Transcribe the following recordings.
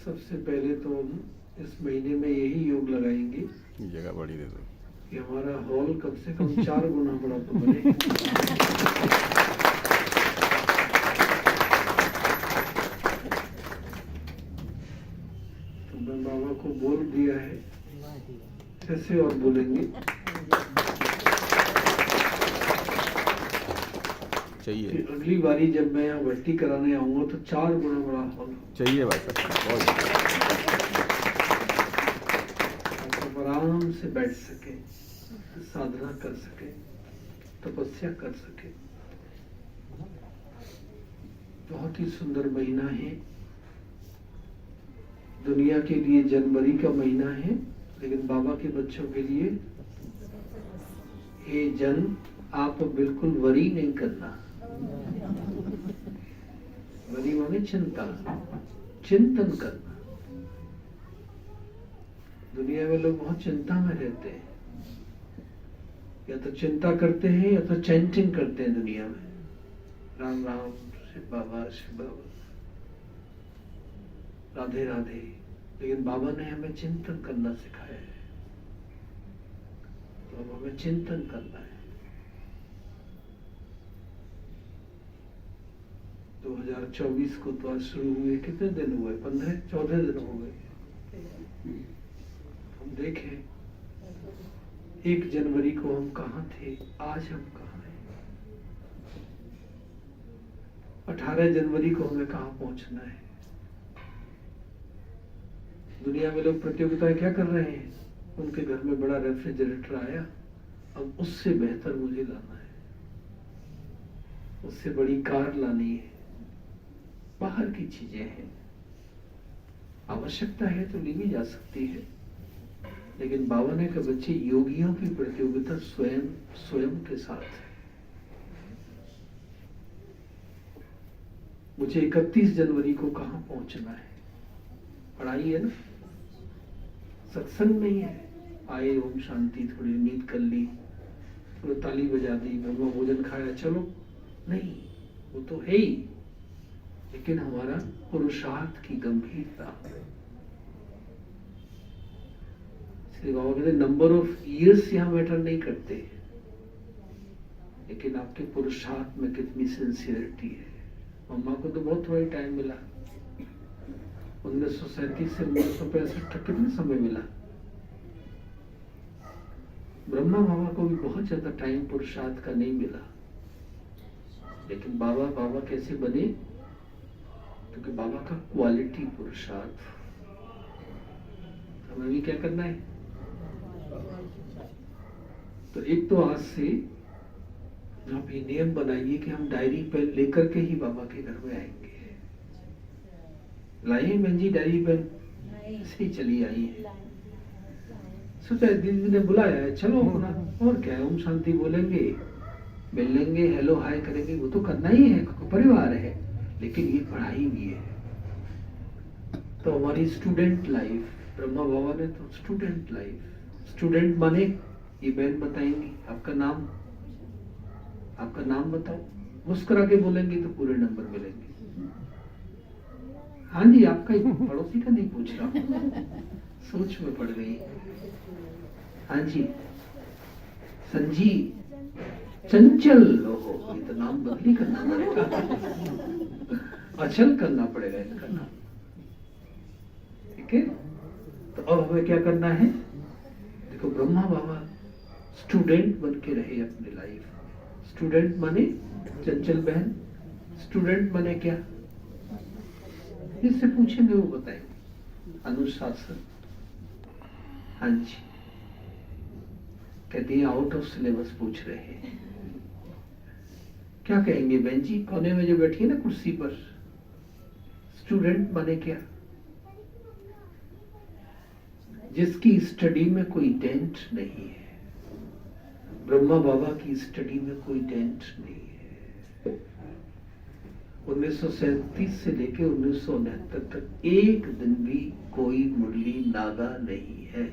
सबसे पहले तो हम इस महीने में यही योग लगाएंगे, जगह बड़ी दे दो कि हमारा हॉल कम से कम 4 गुना बड़ा तो बने। तो मैं बाबा को बोल दिया है, कैसे और बोलेंगे चाहिए कि अगली बारी जब मैं यहाँ भर्ती कराने आऊंगा तो 4 गुना बड़ा हॉल चाहिए भाई साहब, आराम से बैठ सके, साधना कर सके, तपस्या कर सके। बहुत ही सुंदर महीना है, दुनिया के लिए जनवरी का महीना है, लेकिन बाबा के बच्चों के लिए हे जन, आप बिल्कुल वरी नहीं करना। वरी माने चिंता, चिंतन करना। दुनिया में लोग बहुत चिंता में रहते हैं, या तो चिंता करते हैं या तो चैंटिंग करते हैं दुनिया में, राम राम, शिव बाबा, राधे राधे। लेकिन बाबा ने हमें चिंतन करना सिखाया है, तो अब हमें चिंतन करना है। 2024 को तो आज शुरू हुए, कितने दिन हुए? 14 दिन हो गए। हम देखें 1 जनवरी को हम कहाँ थे, आज हम कहाँ हैं। 18 जनवरी को हमें कहाँ पहुंचना है। दुनिया में लोग प्रतियोगिताएं क्या कर रहे हैं, उनके घर में बड़ा रेफ्रिजरेटर आया, अब उससे बेहतर मुझे लाना है, उससे बड़ी कार लानी है। बाहर की चीजें हैं, आवश्यकता है तो ली भी जा सकती है, लेकिन बाबा ने कहा बच्चे योगियों की प्रतियोगिता स्वयं के साथ है। मुझे 31 जनवरी को कहाँ पहुंचना है। पढ़ाई है ना, सत्संग नहीं है। आए, ओम शांति, थोड़ी नींद कर ली, थोड़ी ताली बजा दी, ब्रह्म भोजन खाया, चलो नहीं, वो तो है ही, लेकिन हमारा पुरुषार्थ की गंभीरता। इसलिए बाबा कहते नंबर ऑफ ईयर्स यहाँ मैटर नहीं करते, लेकिन आपके पुरुषार्थ में कितनी सिंसियरिटी है। मम्मा को तो बहुत थोड़ा टाइम मिला, 1937 से 1965 तक कितना समय मिला। ब्रह्मा बाबा को भी बहुत ज्यादा टाइम पुरुषार्थ का नहीं मिला, लेकिन बाबा कैसे बने, क्योंकि बाबा का क्वालिटी पुरुषार्थ। हमें भी क्या करना है, तो एक तो आज से आप ये नियम बनाइए कि हम डायरी पेन लेकर के ही बाबा के घर में आएंगे। लाइए बहन जी डायरी पेन, ऐसे ही चली आई है। सोचा दीदी ने बुलाया है, चलो अपना, और क्या है, ओम शांति बोलेंगे, मिल लेंगे, हेलो हाय करेंगे, वो तो करना ही है, परिवार है, लेकिन ये पढ़ाई भी है। तो हमारी स्टूडेंट लाइफ, ब्रह्मा बाबा ने तो स्टूडेंट लाइफ, स्टूडेंट माने ये बहन बताएंगी आपका नाम बताओ, मुस्कुरा के बोलेंगे तो पूरे नंबर मिलेंगे। हाँ जी, आपका ही, पड़ोसी का नहीं पूछ रहा, सोच में पड़ गई। हाँ जी, संजी, चंचल, ओहो, ये तो नाम बदली करना पड़ेगा, अचल करना पड़ेगा इसका नाम। ठीक है, तो अब हमें क्या करना है, देखो ब्रह्मा बाबा स्टूडेंट बन के रहे अपनी लाइफ। स्टूडेंट माने चंचल बहन, स्टूडेंट माने क्या, इससे पूछेंगे वो बताएंगे। अनुशासन, हाँ जी, कहती है आउट ऑफ सिलेबस पूछ रहे हैं। क्या कहेंगे बहन जी, कोने में जो बैठी है ना कुर्सी पर, स्टूडेंट माने क्या, जिसकी स्टडी में कोई डेंट नहीं है। ब्रह्मा बाबा की स्टडी में कोई डेंट नहीं है। 1937 से लेकर 1969 तक एक दिन भी कोई मुरली नागा नहीं है।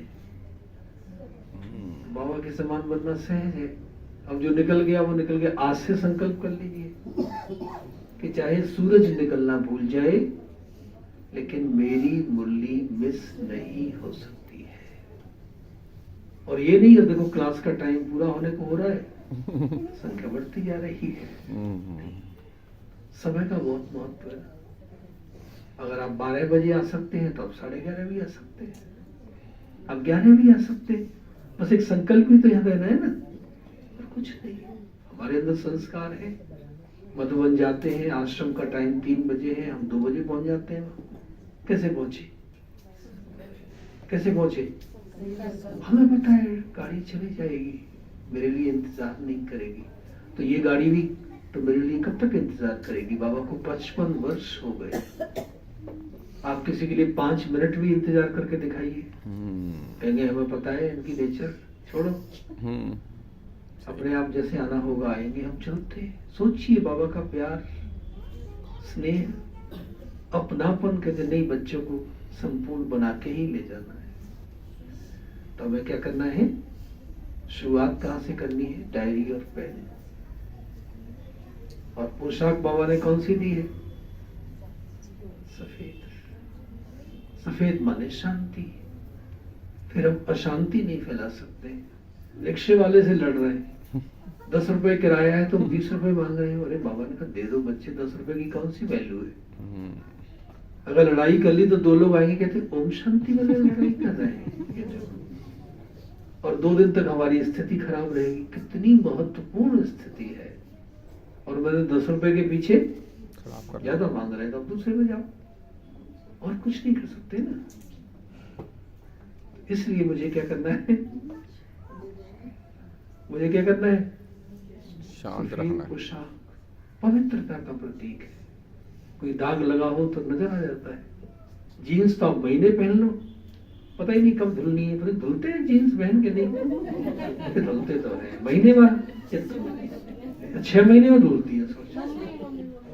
बाबा के समान बनना सहज है, अब जो निकल गया वो निकल गया। आज से संकल्प कर लीजिए कि चाहे सूरज निकलना भूल जाए, लेकिन मेरी मुरली मिस नहीं हो सकती है। और ये नहीं है देखो क्लास का टाइम पूरा होने को हो रहा है, संख्या बढ़ती जा रही है। समय का बहुत महत्व है। अगर आप 12 बजे आ सकते हैं तो आप 11:30 भी आ सकते हैं, आप 11 भी आ सकते हैं। बस एक संकल्प ही तो यहाँ रहना है ना, और कुछ नहीं। हमारे अंदर संस्कार है। मधुबन जाते हैं, आश्रम का टाइम 3 बजे है, हम 2 बजे पहुंच जाते हैं। कैसे पहुंचे? कैसे पहुंचे? हमें पता है गाड़ी चली जाएगी, मेरे लिए इंतजार नहीं करेगी। तो ये गाड़ी भी तो मेरे लिए कब तक इंतजार करेगी? बाबा को 55 वर्ष हो गए। आप किसी के लिए 5 मिनट भी इंतजार करके दिखाइए, कहेंगे हमें पता है इनकी नेचर, छोड़ो, अपने आप जैसे आना होगा आएंगे। हम चलते। सोचिए बाबा का प्यार, स्नेह, अपनापन। कहते नहीं, बच्चों को संपूर्ण बना के ही ले जाना है। तो हमें क्या करना है? शुरुआत कहाँ से करनी है? डायरी और पेन। और पोशाक बाबा ने कौन सी दी है? सफेद। सफेद माने शांति। फिर हम अशांति नहीं फैला सकते। रिक्शे वाले से लड़ रहे हैं, 10 रुपए किराया है, तुम 20 रुपए मांग रहे हो। अरे बाबा ने कहा दे दो बच्चे, 10 रुपए की कौन सी वैल्यू है? अगर लड़ाई कर ली तो 2 लोग आएंगे, कहते ओम शांति वाले लड़ाई कर रहे हैं, और 2 दिन तक हमारी स्थिति खराब रहेगी। कितनी महत्वपूर्ण स्थिति है। और मैंने 10 रुपए के पीछे ज्यादा मांग रहे हैं, तो अब दूसरे में जाओ। और कुछ नहीं कर सकते ना। इसलिए मुझे क्या करना है? मुझे क्या करना है? शांत रखना है। पोशाक पवित्रता का प्रतीक है। कोई दाग लगा हो तो नजर आ जाता है। जीन्स तो आप महीने पहन लो, पता ही नहीं कब धुलनी है। तो धुलते हैं जीन्स पहन के? नहीं धुलते तो है, महीने बाद 6 महीने में धुलती है। सोच,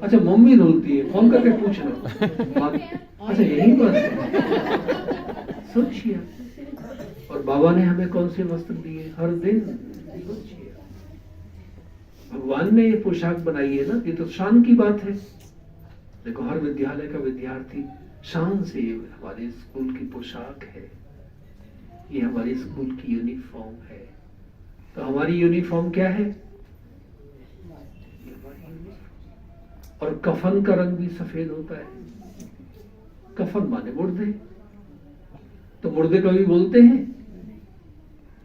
अच्छा मम्मी धुलती है, फोन करके पूछ लो। अच्छा यही बात है। सोचिए। और बाबा ने हमें कौन से वस्त्र दिए? हर दिन सोचिए। भगवान ने ये पोशाक बनाई है ना, ये तो शान की बात है। देखो हर विद्यालय का विद्यार्थी शान से, हमारे स्कूल की पोशाक है, ये हमारी स्कूल की यूनिफॉर्म है। तो हमारी यूनिफॉर्म क्या है? और कफन का रंग भी सफेद होता है। कफन माने मुर्दे। तो मुर्दे कभी बोलते हैं?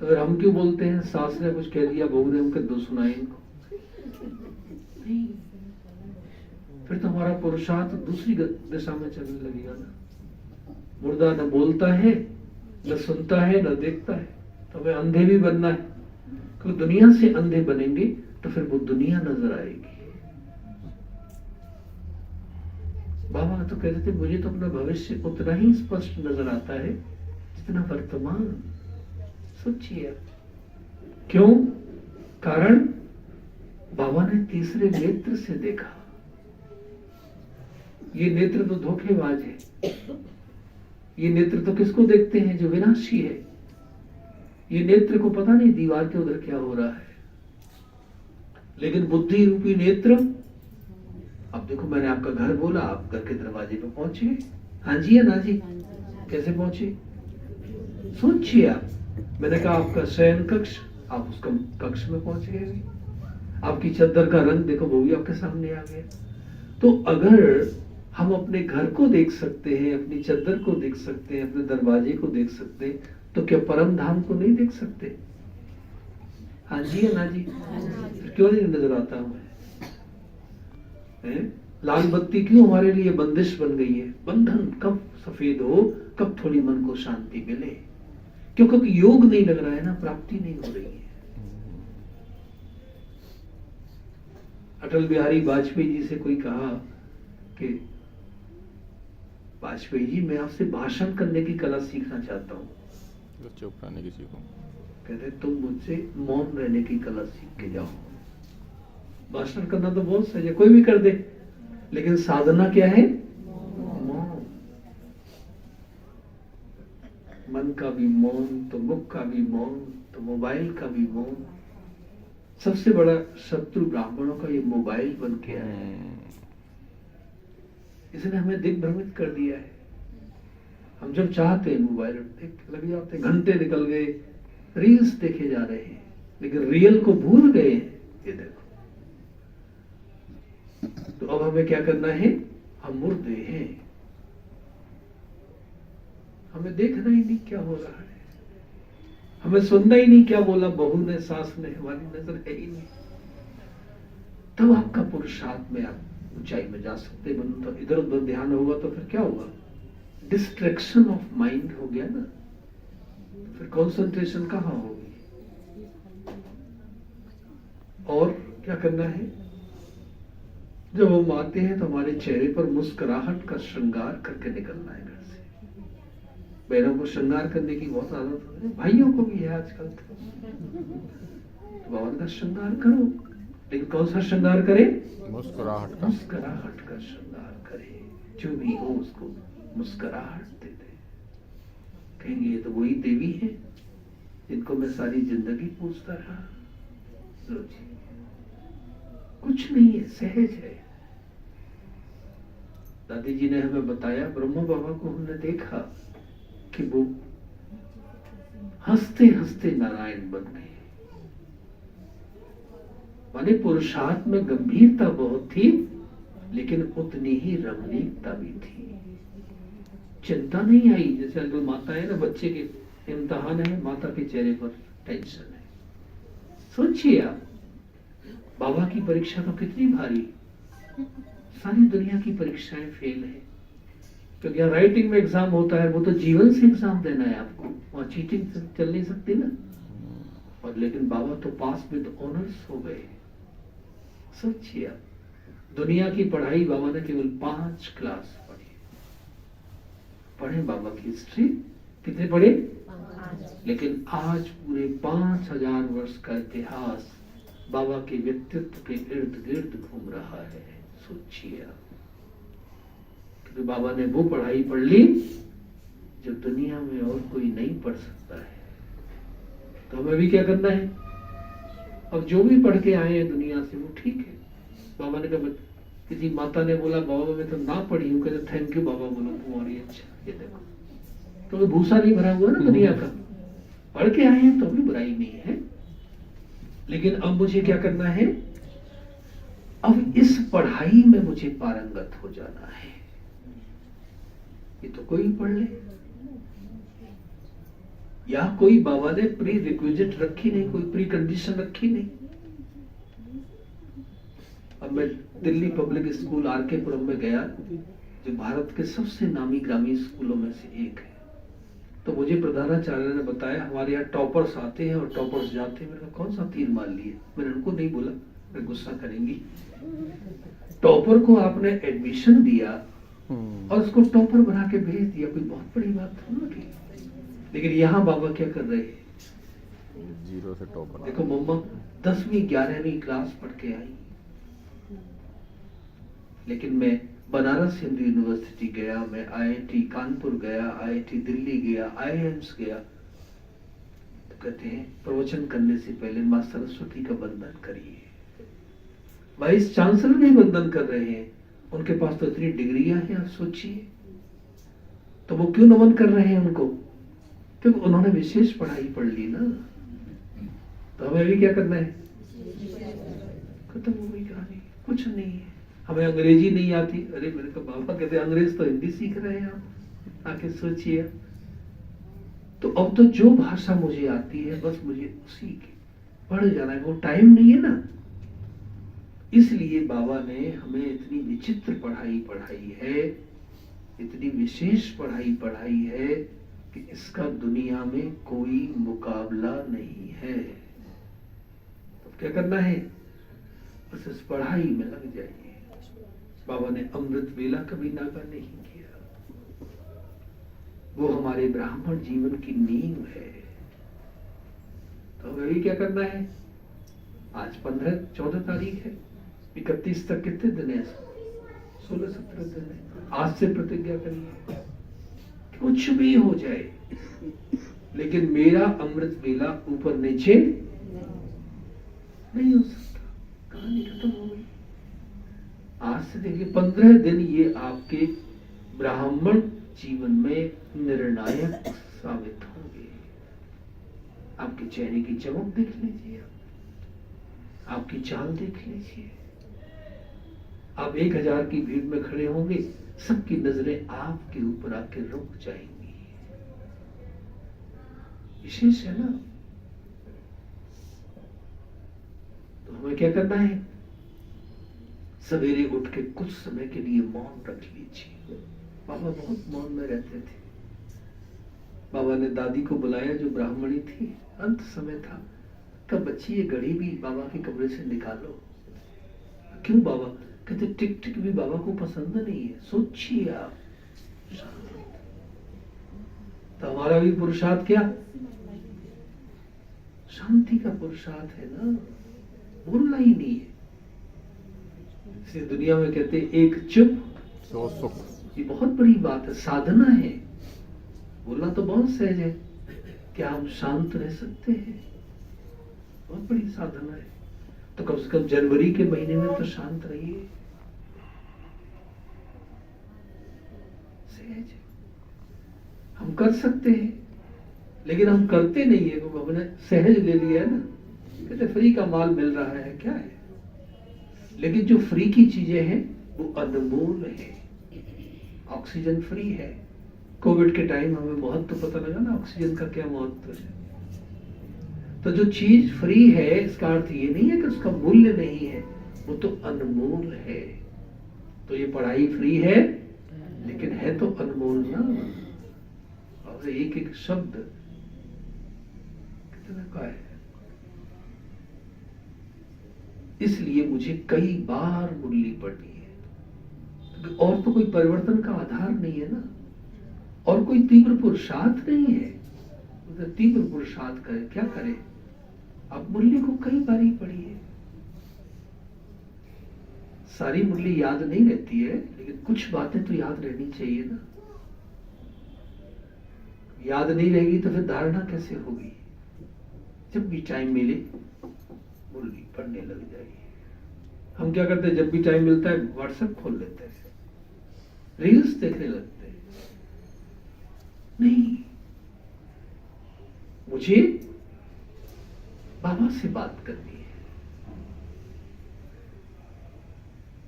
तो फिर हम क्यों बोलते हैं? सास ने कुछ कह दिया, बहू ने हमको 2 सुनाए इनको। नहीं, फिर तो हमारा पुरुषार्थ दूसरी दिशा में चलने लगेगा ना। मुर्दा न बोलता है, न सुनता है, न देखता है। तो हमें अंधे भी बनना है, क्योंकि दुनिया से अंधे बनेंगे तो फिर वो दुनिया नजर आएगी। बाबा तो कहते थे मुझे तो अपना भविष्य उतना ही स्पष्ट नजर आता है जितना वर्तमान। सोचिए क्यों? कारण बाबा ने तीसरे नेत्र से देखा। ये नेत्र तो धोखेबाज है। ये नेत्र तो किसको देखते हैं? जो विनाशी है। ये नेत्र को पता नहीं दीवार के उधर क्या हो रहा है, लेकिन बुद्धि रूपी नेत्र। अब देखो मैंने आपका घर बोला, आप घर के दरवाजे पे पहुंचे। हाँ जी या ना जी? कैसे पहुंचे? सोचिए आप। मैंने कहा आपका शयन कक्ष, आप उसका कक्ष में पहुंच गए। आपकी चद्दर का रंग देखो, वो भी आपके सामने आ गया। तो अगर हम अपने घर को देख सकते हैं, अपनी चद्दर को देख सकते हैं, अपने दरवाजे को देख सकते हैं, तो क्या परम धाम को नहीं देख सकते? हाँ जी या ना जी? फिर क्यों नहीं नजर आता हमें? लाल बत्ती क्यों हमारे लिए बंदिश बन गई है? बंधन कब सफेद हो, कब थोड़ी मन को शांति मिले। क्योंकि योग नहीं लग रहा है ना, प्राप्ति नहीं हो रही है। अटल बिहारी वाजपेयी जी से कोई कहा कि वाजपेयी जी मैं आपसे भाषण करने की कला सीखना चाहता हूँ। तो चुप रहने की सीखो। कहते तुम मुझसे मौन रहने की कला सीख के जाओ। भाषण करना तो बहुत सही है, कोई भी कर दे, लेकिन साधना क्या है? मौन। मन का भी मौन, तो मुख का भी मौन, तो मोबाइल का भी मौन। सबसे बड़ा शत्रु ब्राह्मणों का ये मोबाइल बन के आया है। इसने हमें दिग्भ्रमित कर दिया है। हम जब चाहते हैं मोबाइल देख लग जाते, घंटे निकल गए, रील्स देखे जा रहे हैं, लेकिन रियल को भूल गए हैं। ये देखो, तो अब हमें क्या करना है? हम मुर्दे हैं, हमें देखना ही नहीं क्या हो रहा है, हमें सुनना ही नहीं क्या बोला बहू ने, सास ने, हमारी नजर है ही नहीं। तब आपका पुरुषार्थ में आप ऊंचाई में जा सकते। बनो तो इधर उधर ध्यान होगा तो फिर क्या होगा? डिस्ट्रैक्शन ऑफ माइंड हो गया ना, तो फिर कंसंट्रेशन कहाँ होगी? और क्या करना है? जब हम आते हैं तो हमारे चेहरे पर मुस्कुराहट का श्रृंगार करके निकलना है घर से। बहनों को श्रृंगार करने की बहुत आदत है, भाइयों को भी है आजकल। तो भगवान का श्रृंगार करो, लेकिन कौन सा श्रृंगार करे? मुस्कुराहट का। मुस्कुराहट का श्रृंगार करे। जो भी हो उसको मुस्कुराहट दे दे। कहेंगे ये तो वही देवी है जिनको मैं सारी जिंदगी पूछता रहा। लो जी, कुछ नहीं है, सहज है। दादी जी ने हमें बताया, ब्रह्म बाबा को हमने देखा कि वो हंसते हंसते नारायण बन गए। माने पुरुषार्थ में गंभीरता बहुत थी, लेकिन उतनी ही रमणीकता भी थी। चिंता नहीं आई। जैसे आजकल माता है ना, बच्चे के इम्तिहान है, माता के चेहरे पर टेंशन है। सोचिए आप, बाबा की परीक्षा तो कितनी भारी, सारी दुनिया की परीक्षाएं फेल है। क्योंकि यहाँ राइटिंग में एग्जाम होता है, वो तो जीवन से एग्जाम देना है आपको, वहां चीटिंग चल नहीं सकती ना। और लेकिन बाबा तो पास विद ऑनर्स हो गए। सोचिए आप, दुनिया की पढ़ाई बाबा ने केवल 5 क्लास पढ़े बाबा की हिस्ट्री कितने पढ़े? 5। लेकिन आज पूरे 5000 वर्ष का इतिहास बाबा के व्यक्तित्व के इर्द गिर्द घूम रहा है। सोचिए आप, क्योंकि बाबा ने वो पढ़ाई पढ़ ली जो दुनिया में और कोई नहीं पढ़ सकता है। तो हमें भी क्या करना है? अब जो भी पढ़ के आए हैं दुनिया से वो ठीक है। बाबा ने कहा, किसी माता ने बोला बाबा मैं तो ना पढ़ी हूँ, कहते थैंक यू बाबा, बोलो तुम्हारी अच्छा। ये देखो, तो भूसा नहीं भरा हुआ ना दुनिया का, पढ़ के आए हैं तो भी बुराई नहीं है। लेकिन अब मुझे क्या करना है? अब इस पढ़ाई में मुझे पारंगत हो जाना है। ये तो कोई पढ़ ले, या कोई बाबा ने प्री रिक्विजिट रखी नहीं, कोई प्री कंडीशन रखी नहीं। अब मैं दिल्ली पब्लिक स्कूल आरकेपुरम में गया, जो भारत के सबसे नामी ग्रामीण स्कूलों में से एक है। तो मुझे प्रधानाचार्य ने बताया, हमारे यहाँ टॉपर्स आते हैं और टॉपर्स जाते हैं। मैंने कहा कौन सा तीर मार लिए? मैंने उनको नहीं बोला, मैं गुस्सा करेंगी। टॉपर को आपने एडमिशन दिया और उसको टॉपर बना के भेज दिया, कोई बहुत बड़ी बात थोड़ी। लेकिन यहाँ बाबा क्या कर रहे हैं? 0 से टॉपर। देखो मम्मा 10वीं 11वीं क्लास पढ़ के आई, लेकिन मैं बनारस हिंदू यूनिवर्सिटी गया, मैं आईआईटी कानपुर गया, आईआईटी दिल्ली गया, आईआईएम्स गया। तो कहते हैं प्रवचन करने से पहले मां सरस्वती का वंदन करिए। वाइस चांसलर भी वंदन कर रहे हैं, उनके पास तो इतनी डिग्रियां हैं, आप सोचिए। तो वो क्यों नमन कर रहे हैं उनको? क्योंकि उन्होंने विशेष पढ़ाई पढ़ ली ना। तो हमें भी क्या करना है? खत्म हो गई कहानी, कुछ नहीं है। हमें अंग्रेजी नहीं आती, अरे मेरे को बाबा कहते अंग्रेज तो हिंदी सीख रहे हैं आप, आके सोचिए। तो अब तो जो भाषा मुझे आती है बस मुझे उसी की पढ़ जाना है, वो टाइम नहीं है ना। इसलिए बाबा ने हमें इतनी विचित्र पढ़ाई पढ़ाई है, इतनी विशेष पढ़ाई पढ़ाई है कि इसका दुनिया में कोई मुकाबला नहीं है। तो क्या करना है? बस इस पढ़ाई में लग जाइए। बाबा ने अमृत वेला कभी नागा नहीं किया, वो हमारे ब्राह्मण जीवन की नींव है। तो हमें भी क्या करना है? आज 14 तारीख है, 31 तक कितने दिन है? 16-17 दिन है। आज से प्रतिज्ञा करिए, कुछ भी हो जाए लेकिन मेरा अमृत वेला ऊपर नीचे नहीं हो सकता, कहानी खत्म हो गई। आज से देखिए 15 दिन ये आपके ब्राह्मण जीवन में निर्णायक साबित होंगे। आपके चेहरे की चमक देख लीजिए, आपकी चाल देख लीजिए। आप 1000 की भीड़ में खड़े होंगे, सबकी नजरें आपके ऊपर आके रुक जाएंगी। विशेष है ना। तो हमें क्या करना है? सवेरे उठ के कुछ समय के लिए मौन रख लीजिए। बाबा बहुत मौन में रहते थे। बाबा ने दादी को बुलाया जो ब्राह्मणी थी, अंत समय था। कब बच्ची ये घड़ी भी बाबा के कमरे से निकालो। क्यों बाबा? कहते टिक टिक भी बाबा को पसंद नहीं है। सोचिए आप, तो हमारा भी पुरुषार्थ क्या? शांति का पुरुषार्थ है ना, बोलना ही नहीं है। इसलिए दुनिया में कहते एक चुप सो सुख। ये बहुत बड़ी बात है, साधना है। बोलना तो बहुत सहज है, क्या हम शांत रह सकते हैं? बहुत बड़ी साधना है। तो कम से कम जनवरी के महीने में तो शांत रहिए। सहज है, हम कर सकते हैं, लेकिन हम करते नहीं है। क्योंकि हमने सहज ले लिया है ना। कहते फ्री का माल मिल रहा है, क्या है? लेकिन जो फ्री की चीजें हैं वो अनमोल है। ऑक्सीजन फ्री है। कोविड के टाइम हमें महत्व तो पता लगा ना, ऑक्सीजन का क्या महत्व है। तो जो चीज फ्री है, इसका अर्थ ये नहीं है कि उसका मूल्य नहीं है, वो तो अनमोल है। तो ये पढ़ाई फ्री है, लेकिन है तो अनमोल ना। और एक एक शब्द कितना का है। इसलिए मुझे कई बार मुरली पढ़नी है। और तो कोई परिवर्तन का आधार नहीं है ना, और कोई तीव्र पुरुषार्थ नहीं है। तो तीव्र पुरुषार्थ करे, क्या करे? आप मुरली को कई बार ही पढ़िए। सारी मुरली याद नहीं रहती है, लेकिन कुछ बातें तो याद रहनी चाहिए ना। याद नहीं रहेगी तो फिर धारणा कैसे होगी? जब भी टाइम मिले मुरली पढ़ने लग जाइए। हम क्या करते हैं? जब भी टाइम मिलता है व्हाट्सएप खोल लेते हैं, रील्स देखने लगते हैं। नहीं, मुझे बाबा से बात करनी है।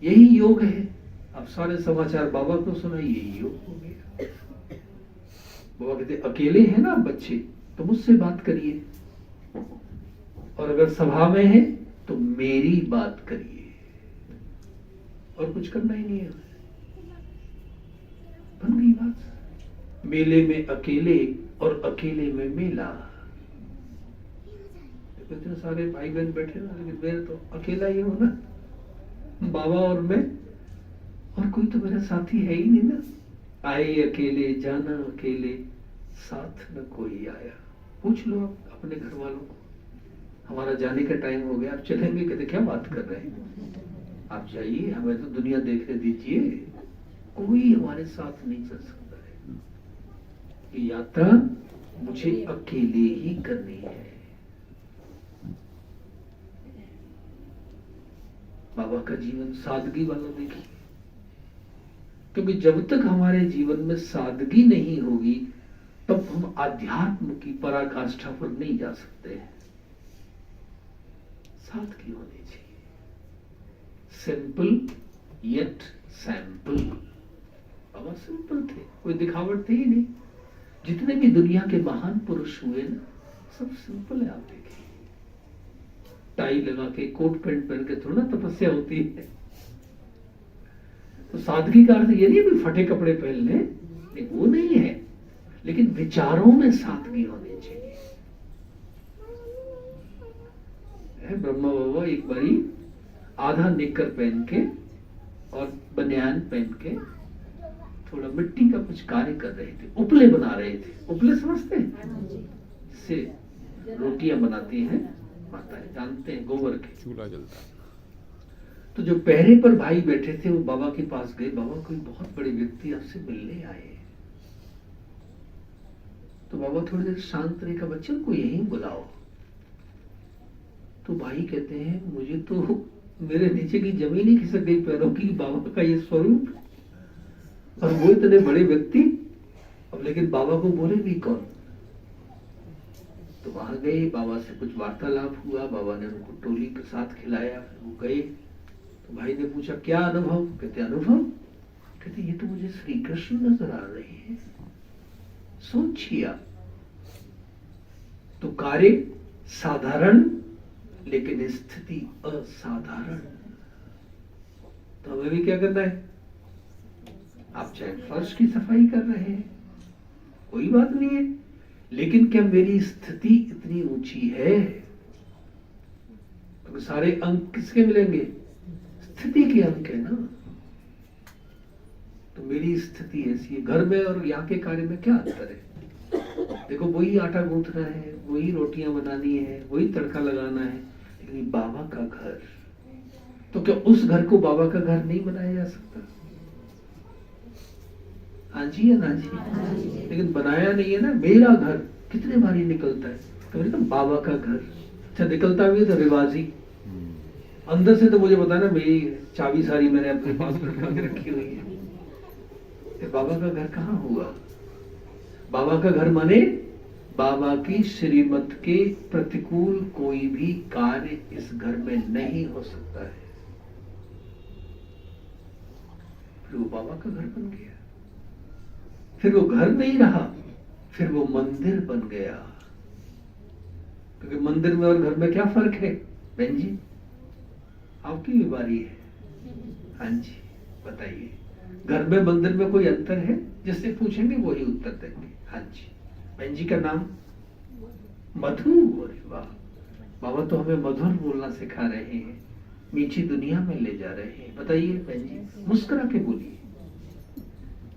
यही योग है। अब सारे समाचार बाबा को सुनाइए, यही योग हो गया। बाबा कहते अकेले हैं ना बच्चे, तो मुझसे बात करिए, और अगर सभा में है तो मेरी बात करिए। और कुछ करना ही नहीं है। बन गई बात। मेले में अकेले और अकेले में मेला। इतने सारे भाई बहन बैठे ना, लेकिन मैं तो अकेला ही हूं ना, बाबा और मैं, और कोई तो मेरा साथी है ही नहीं ना। आए अकेले, जाना अकेले, साथ न कोई आया। पूछ लो आप अपने घर वालों को, हमारा जाने का टाइम हो गया, आप चलेंगे? कहते क्या बात कर रहे हैं, आप जाइए, हमें तो दुनिया देखने दीजिए। कोई हमारे साथ नहीं चल सकता है। ये यात्रा मुझे अकेले ही करनी है। बाबा का जीवन सादगी वाला देखिए। क्योंकि जब तक हमारे जीवन में सादगी नहीं होगी, तब हम आध्यात्म की पराकाष्ठा पर नहीं जा सकते हैं। सादगी होनी चाहिए। Simple yet sample. बाबा सिंपल थे, कोई दिखावट थी ही नहीं। जितने भी दुनिया के महान पुरुष हुए ना, सब सिंपल है। आप देखिए, टाई लगा के, कोट पैंट पहन के थोड़ा तपस्या होती है। तो सादगी का अर्थ ये नहीं है फटे कपड़े पहन ले, वो नहीं है, लेकिन विचारों में सादगी होनी चाहिए। ब्रह्मा बाबा एक बारी आधा निक्कर पहन के और बनियान पहन के थोड़ा मिट्टी का कुछ कार्य कर रहे थे, उपले बना रहे थे। उपले समझते हैं? जिससे रोटियां बनाती हैं माताएं, जानते हैं, गोबर के चूल्हा जलता है। तो जो पहरे पर भाई बैठे थे वो बाबा के पास गए। बाबा कोई बहुत बड़े व्यक्ति आपसे मिलने आए। तो बाबा थोड़ी देर शांत रहे, का बच्चों को यहीं बुलाओ। तो भाई कहते हैं मुझे तो मेरे नीचे की जमीन ही खिसक गई पैरों की, बाबा का ये स्वरूप, और वो इतने बड़े व्यक्ति, अब लेकिन बाबा को बोले भी कौन। तो वहां गए, बाबा से कुछ वार्तालाप हुआ, बाबा ने उनको टोली प्रसाद खिलाया, फिर वो गए। तो भाई ने पूछा क्या अनुभव? कहते अनुभव, कहते ये तो मुझे श्री कृष्ण नजर आ रहे हैं। सोचिए आप, तो कार्य साधारण लेकिन स्थिति असाधारण। तो हमें भी क्या करना है? आप चाहे फर्श की सफाई कर रहे हैं, कोई बात नहीं है, लेकिन क्या मेरी स्थिति इतनी ऊंची है? तो सारे अंक किसके मिलेंगे? स्थिति के अंक है ना। तो मेरी स्थिति ऐसी है। घर में और यहाँ के कार्य में क्या अंतर है? देखो, वही आटा गूंथना है, वही रोटियां बनानी है, वही तड़का लगाना है, लेकिन बाबा का घर, तो क्या उस घर को बाबा का घर नहीं बनाया जा सकता? हाँ जी या ना जी? लेकिन बनाया नहीं है ना। मेरा घर कितने भारी निकलता है, तो तो बाबा का घर अच्छा निकलता भी है तो रिवाजी। अंदर से तो मुझे पता ना, मेरी चाबी सारी मैंने अपने पास रखी हुई है। बाबा का घर कहाँ हुआ? बाबा का घर माने बाबा की श्रीमत के प्रतिकूल कोई भी कार्य इस घर में नहीं हो सकता है। फिर वो बाबा का घर बन गया। फिर वो घर नहीं रहा, फिर वो मंदिर बन गया। क्योंकि मंदिर में और घर में क्या फर्क है? बहन जी, आपकी भी बारी है। हाँ जी, बताइए, घर में मंदिर में कोई अंतर है? जिससे पूछेंगे वही उत्तर देंगे। हाँ जी, बहन जी का नाम मधु। अरे वाह, बाबा तो हमें मधुर बोलना सिखा रहे हैं, मीठी दुनिया में ले जा रहे हैं। बताइए बहन जी, मुस्कुरा के बोलिए।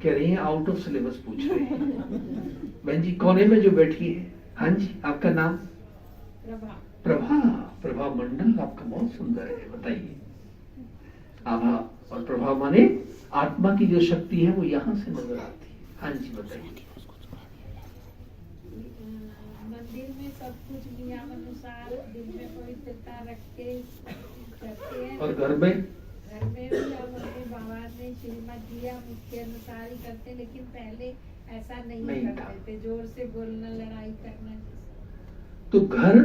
कह रही हैं आउट ऑफ सिलेबस पूछ रहे हैं। बहन जी कोने में जो बैठी है, हाँ जी, आपका नाम? प्रभा। प्रभा मंडल, आपका बहुत सुंदर है। बताइए। आभा और प्रभा माने आत्मा की जो शक्ति है वो यहाँ से नजर आती है। हाँ जी, बताइए। मंदिर में सब कुछ नियम अनुसार दिल में पवित्रता रख के करते हैं, और घर में? घर में भी अब अपने बाबा ने श्रीमत दिया उसके अनुसार ही करते, लेकिन पहले ऐसा नहीं करते थे, जोर से बोलना, लड़ाई करना। तो घर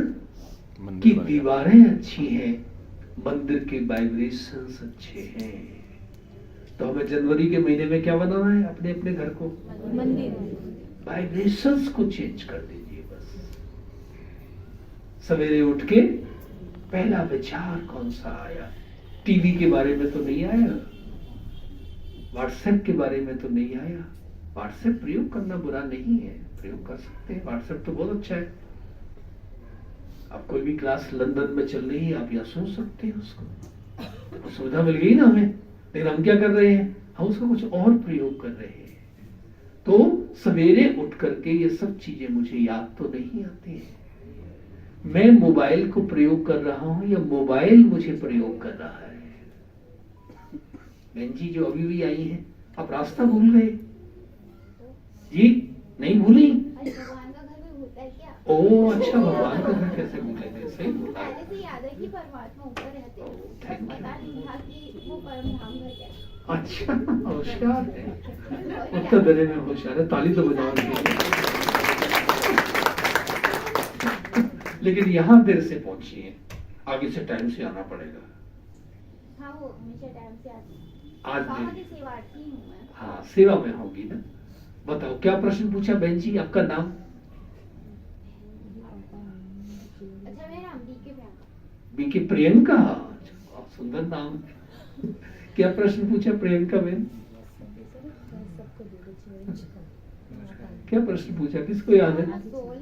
की दीवारें अच्छी हैं, मंदिर के वाइब्रेशंस अच्छे हैं। तो हमें जनवरी के महीने में क्या बनाना है? अपने अपने घर को मंदिर, वाइब्रेशंस को चेंज कर दीजिए बस। सवेरे उठ के पहला विचार कौन सा आया? टीवी के बारे में तो नहीं आया, व्हाट्सएप के बारे में तो नहीं आया। व्हाट्सएप प्रयोग करना बुरा नहीं है, प्रयोग कर सकते हैं, व्हाट्सएप तो बहुत अच्छा है। अब कोई भी क्लास लंदन में चल रही है, आप यहाँ सुन सकते हैं उसको, सुविधा मिल गई ना हमें। लेकिन हम क्या कर रहे हैं? हम उसका कुछ और प्रयोग कर रहे हैं। तो सवेरे उठ करके ये सब चीजें मुझे याद तो नहीं आती है। मैं मोबाइल को प्रयोग कर रहा हूं या मोबाइल मुझे प्रयोग कर रहा है? बहन जी जो अभी भी आई हैं, आप रास्ता भूल गए जी? नहीं भूली? भगवान का घर में होता है क्या? ओ अच्छा, भगवान का घर कैसे भूलेंगे? सही बोला। पहले से याद है कि परमात्मा ऊपर रहते हैं, बस Thank you. पता नहीं था कि वो परम धाम घर क्या है। अच्छा, होशियार है, उत्तर देने में होशियार है, ताली तो बजाओ। लेकिन यहाँ देर से पहुंची है, आगे से टाइम से आना पड़ेगा। हाँ, वो हमेशा टाइम से आती है। आज बाबा नहीं। की सेवार्थी हूँ मैं। हाँ, सेवा में होगी ना। बताओ क्या प्रश्न पूछा बहन जी? आपका नाम? अच्छा, मेरा नाम बीके प्रियंका। बीके प्रियंका, बहुत सुंदर नाम। क्या प्रश्न पूछा प्रियंका बहन? क्या प्रश्न पूछा, किसको याद है? सोल।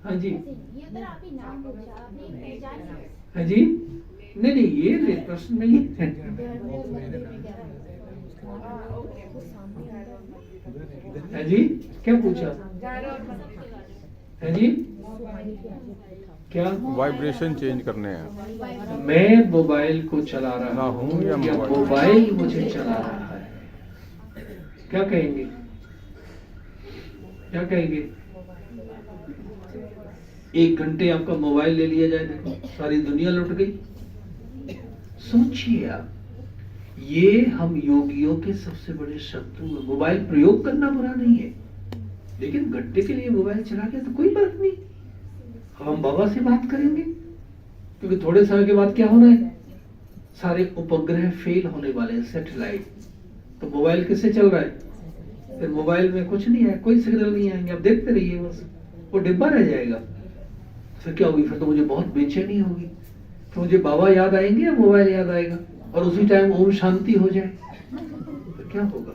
हाँ जी, ये तो आप ही नाम पूछा, आपने पहचान नहीं। हाँ जी, नहीं नहीं, ये प्रश्न नहीं है। हाँ जी, क्या पूछा? हाँ जी, क्या? वाइब्रेशन चेंज करने हैं। मैं मोबाइल को चला रहा हूँ या या मोबाइल मुझे चला रहा है? क्या कहेंगे? क्या कहेंगे? 1 घंटे आपका मोबाइल ले लिया जाए, देखो सारी दुनिया लुट गई। सोचिए आप, ये हम योगियों के सबसे बड़े शत्रु हैं। मोबाइल प्रयोग करना बुरा नहीं है, लेकिन घंटे के लिए मोबाइल चला के तो कोई फर्क नहीं। हम बाबा से बात करेंगे, क्योंकि थोड़े समय के बाद क्या होना है, सारे उपग्रह फेल होने वाले हैं, सैटेलाइट। तो मोबाइल किससे चल रहा है? फिर मोबाइल में कुछ नहीं है, कोई सिग्नल नहीं आएंगे, आप देखते रहिए, बस वो डिब्बा रह जाएगा। फिर क्या होगी? फिर तो मुझे बहुत बेचैनी होगी, तो मुझे बाबा याद आएंगे या मोबाइल याद आएगा? और उसी टाइम ओम शांति हो जाए तो क्या होगा?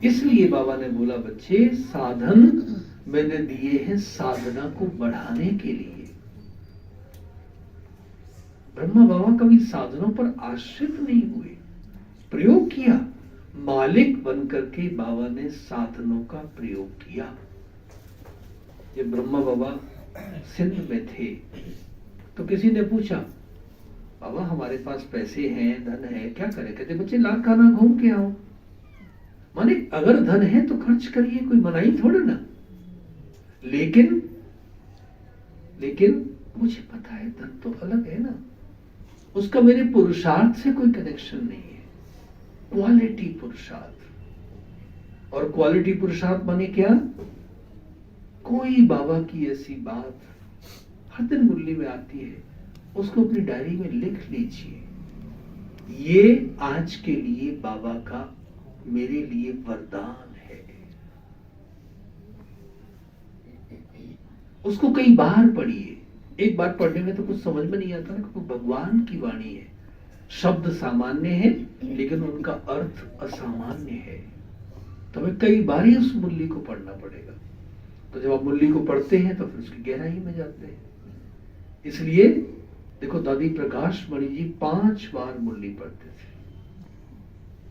इसलिए बाबा ने बोला, बच्चे साधन मैंने दिए हैं साधना को बढ़ाने के लिए। ब्रह्मा बाबा कभी साधनों पर आश्रित नहीं हुए, प्रयोग किया। मालिक बनकर के बाबा ने साधनों का प्रयोग किया। जब ब्रह्मा बाबा सिंध में थे तो किसी ने पूछा, बाबा हमारे पास पैसे हैं, धन है, क्या करें? कहते बच्चे लाख खाना घूम के आओ। माने अगर धन है तो खर्च करिए, कोई मनाही थोड़ा ना। लेकिन मुझे पता है धन तो अलग है ना, उसका मेरे पुरुषार्थ से कोई कनेक्शन नहीं है। क्वालिटी पुरुषार्थ। और क्वालिटी पुरुषार्थ माने क्या? कोई बाबा की ऐसी बात हर दिन मुरली में आती है, उसको अपनी डायरी में लिख लीजिए, ये आज के लिए बाबा का मेरे लिए वरदान है। उसको कई बार पढ़िए। एक बार पढ़ने में तो कुछ समझ में नहीं आता ना, क्योंकि भगवान की वाणी है। शब्द सामान्य है लेकिन उनका अर्थ असामान्य है, तो हमें कई बार ही उस मुरली को पढ़ना पड़ेगा। तो जब आप मुरली को पढ़ते हैं तो फिर उसकी गहराई में जाते हैं। इसलिए देखो, दादी प्रकाश मणि जी 5 बार मुरली पढ़ते थे,